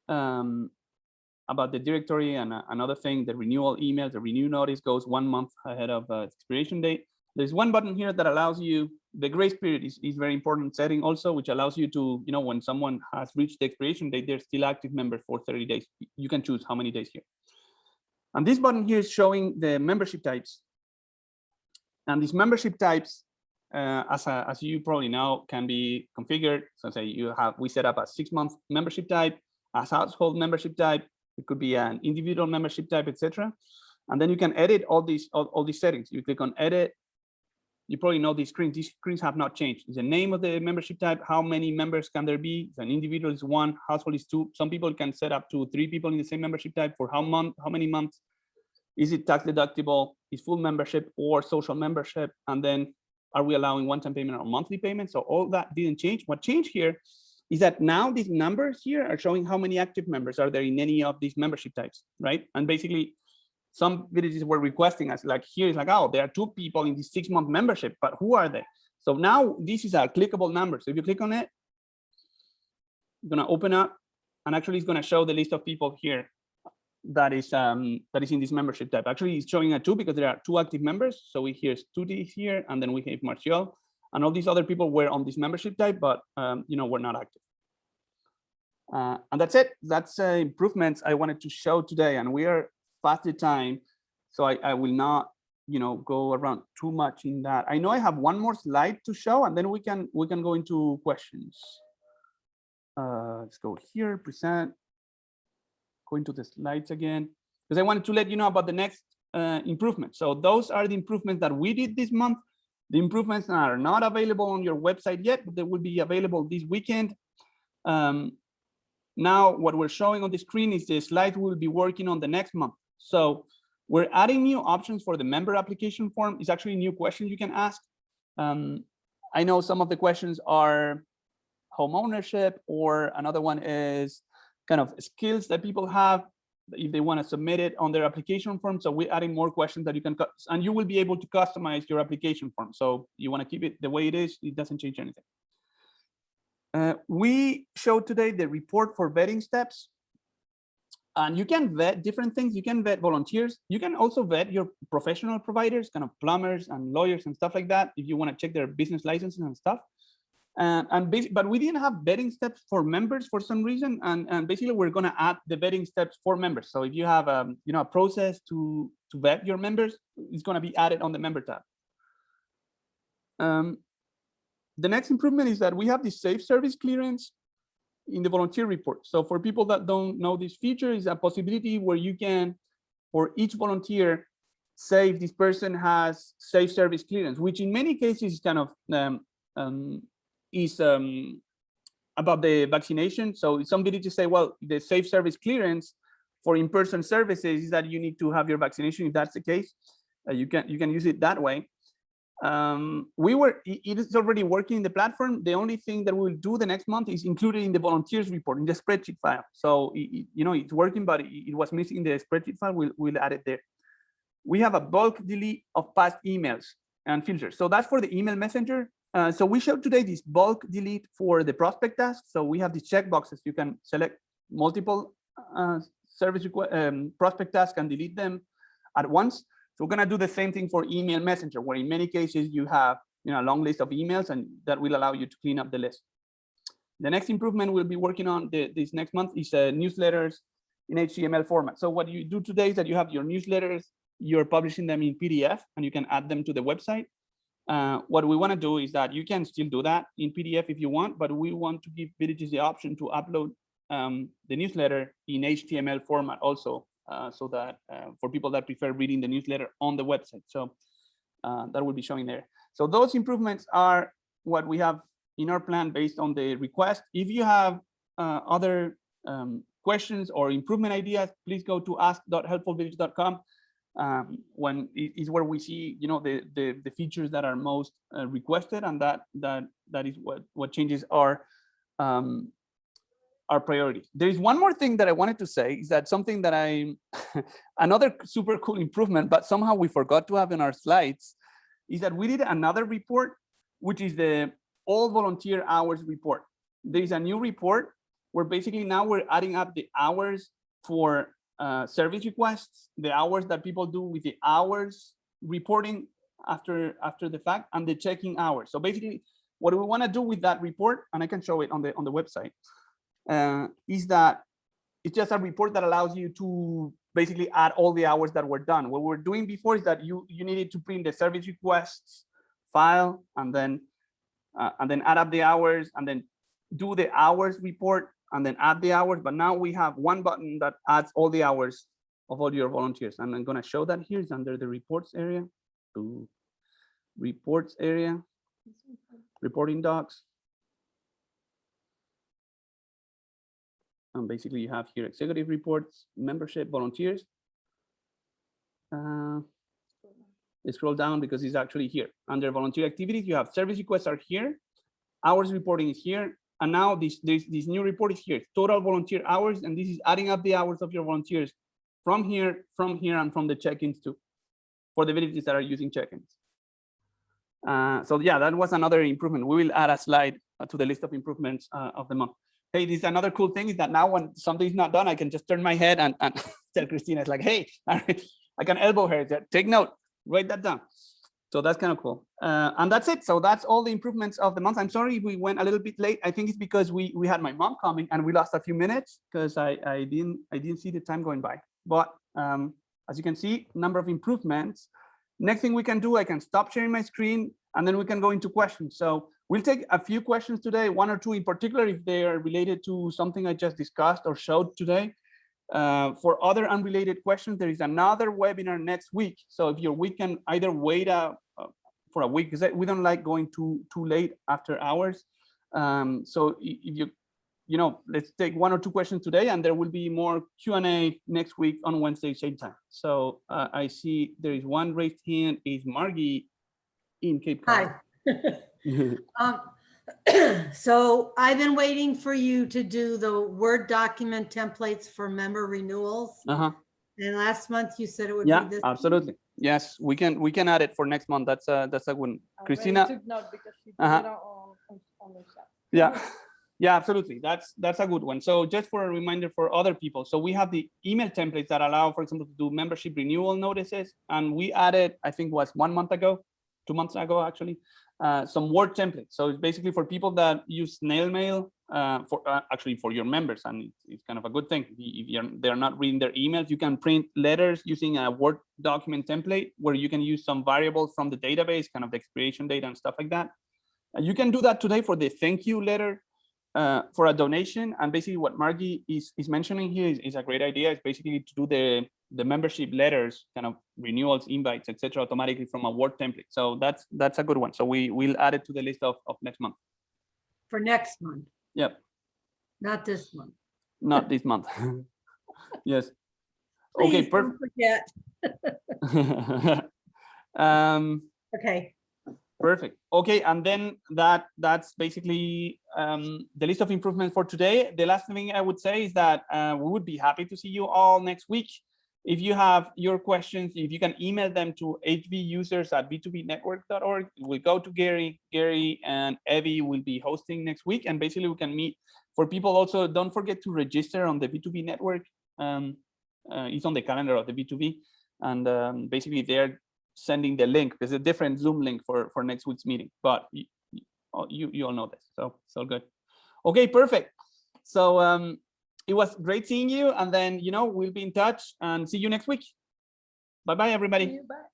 about the directory and another thing, the renewal email, the renew notice goes 1 month ahead of expiration date. There's one button here that allows you, the grace period is very important setting also, which allows you to, when someone has reached the expiration date, they're still active member for 30 days. You can choose how many days here. And this button here is showing the membership types. And these membership types, as you probably know, can be configured. So say we set up a 6-month membership type, a household membership type. It could be an individual membership type, etc. And then you can edit all these settings. You click on edit. You probably know these screens. These screens have not changed. It's the name of the membership type. How many members can there be? An individual is 1, household is 2. Some people can set up to 3 people in the same membership type for how many months? Is it tax deductible? Is full membership or social membership? And then are we allowing one-time payment or monthly payment? So all that didn't change. What changed here is that now these numbers here are showing how many active members are there in any of these membership types, right? And basically, some villages were requesting us, like here is like, oh, there are 2 people in this 6-month membership, but who are they? So now this is a clickable number. So if you click on it, it's gonna open up, and actually it's gonna show the list of people here that is in this membership type. Actually, it's showing a 2 because there are 2 active members. So here's 2D here, and then we have Martial, and all these other people were on this membership type, but were not active. And that's it. That's improvements I wanted to show today, and we are past the time, so I will not go around too much in that. I know I have one more slide to show, and then we can go into questions. Let's go here, present. Go into the slides again, because I wanted to let you know about the next improvement. So those are the improvements that we did this month. The improvements are not available on your website yet, but they will be available this weekend. Now, what we're showing on the screen is the slides we'll be working on the next month. So we're adding new options for the member application form. It's actually new questions you can ask. I know some of the questions are home ownership, or another one is kind of skills that people have if they want to submit it on their application form. So we're adding more questions that you can, and you will be able to customize your application form. So you want to keep it the way it is, it doesn't change anything. We showed today the report for vetting steps, and you can vet different things. You can vet volunteers. You can also vet your professional providers, kind of plumbers and lawyers and stuff like that, if you want to check their business licenses and stuff. But we didn't have vetting steps for members for some reason, and basically we're going to add the vetting steps for members. So if you have a process to vet your members, it's going to be added on the member tab. The next improvement is that we have the safe service clearance in the volunteer report. So for people that don't know, this feature is a possibility where you can, for each volunteer, say if this person has safe service clearance, which in many cases is kind of about the vaccination. So somebody to say, well, the safe service clearance for in-person services is that you need to have your vaccination. If that's the case, you can use it that way. It is already working in the platform. The only thing that we'll do the next month is include it in the volunteers report in the spreadsheet file. So it's working, but it was missing in the spreadsheet file. We'll add it there. We have a bulk delete of past emails and filters. So that's for the email messenger. So we showed today this bulk delete for the prospect task. So we have these checkboxes. You can select multiple service prospect tasks and delete them at once. So we're going to do the same thing for email messenger, where in many cases you have a long list of emails, and that will allow you to clean up the list. The next improvement we'll be working on this next month is newsletters in HTML format. So what you do today is that you have your newsletters, you're publishing them in PDF, and you can add them to the website. What we want to do is that you can still do that in PDF if you want, but we want to give villages the option to upload the newsletter in HTML format also. So that for people that prefer reading the newsletter on the website. So that will be showing there. So those improvements are what we have in our plan based on the request. If you have other questions or improvement ideas, please go to ask.helpfulvillage.com. When it is where we see the features that are most requested, and that is what changes our priorities. There is one more thing that I wanted to say, is that something that another super cool improvement, but somehow we forgot to have in our slides, is that we did another report, which is the all volunteer hours report. There is a new report where basically now we're adding up the hours for service requests, the hours that people do with the hours reporting after the fact, and the checking hours. So basically, what we want to do with that report, and I can show it on the website, is that it's just a report that allows you to basically add all the hours that were done. What we're doing before is that you needed to print the service requests file and then add up the hours and then do the hours report and then add the hours. But now we have one button that adds all the hours of all your volunteers. And I'm going to show that here. It's under the reports area. Ooh. Reports area, reporting docs. And basically you have here executive reports, membership, volunteers. Scroll down because it's actually here. Under volunteer activities, you have service requests are here, hours reporting is here, and now this new report is here. Total volunteer hours, and this is adding up the hours of your volunteers from here, and from the check-ins too, for the villages that are using check-ins. So yeah, that was another improvement. We will add a slide to the list of improvements of the month. Hey, this is another cool thing is that now when something is not done, I can just turn my head and tell Christina, it's like, hey, I can elbow her, take note, write that down. So that's kind of cool. And that's it. So that's all the improvements of the month. I'm sorry we went a little bit late. I think it's because we had my mom coming and we lost a few minutes because I didn't see the time going by. But as you can see, number of improvements. Next thing we can do, I can stop sharing my screen and then we can go into questions. So we'll take a few questions today, one or two in particular, if they are related to something I just discussed or showed today. For other unrelated questions, there is another webinar next week. So if your week can either wait for a week, because we don't like going too late after hours. So if you know, let's take one or two questions today, and there will be more Q&A next week on Wednesday, same time. So I see there is one raised hand, is Margie in Cape Cod. Hi. So I've been waiting for you to do the Word document templates for member renewals. And last month you said it would be this. Absolutely. Month. Yes, we can add it for next month. That's a good one. Christina. Took note because she did it on the chat. Yeah. Yeah, absolutely. That's a good one. So just for a reminder for other people. So we have the email templates that allow, for example, to do membership renewal notices. And we added, I think was 1 month ago, 2 months ago, actually, some Word templates. So it's basically for people that use snail mail actually for your members. And it's kind of a good thing. If they're not reading their emails, you can print letters using a Word document template where you can use some variables from the database, kind of the expiration date and stuff like that. You can do that today for the thank you letter. For a donation, and basically what Margie is mentioning here is a great idea. It's basically to do the membership letters, kind of renewals, invites, etc., automatically from a Word template. So that's a good one. So we'll add it to the list of next month. For next month. Yep. Not this month. Not this month. Yes. Please okay. Perfect. Don't forget. Okay. Perfect. Okay, and then that's basically the list of improvements for today. The last thing I would say is that we would be happy to see you all next week. If you have your questions, if you can email them to hvusers@b2bnetwork.org. We'll go to Gary. Gary and Evie will be hosting next week, and basically we can meet. For people also, don't forget to register on the B2B network. It's on the calendar of the B2B, and basically they're sending the link. There's a different Zoom link for next week's meeting, but you all know this, so it's all good. Okay, perfect. So it was great seeing you, and then we'll be in touch and see you next week. Bye everybody. Bye.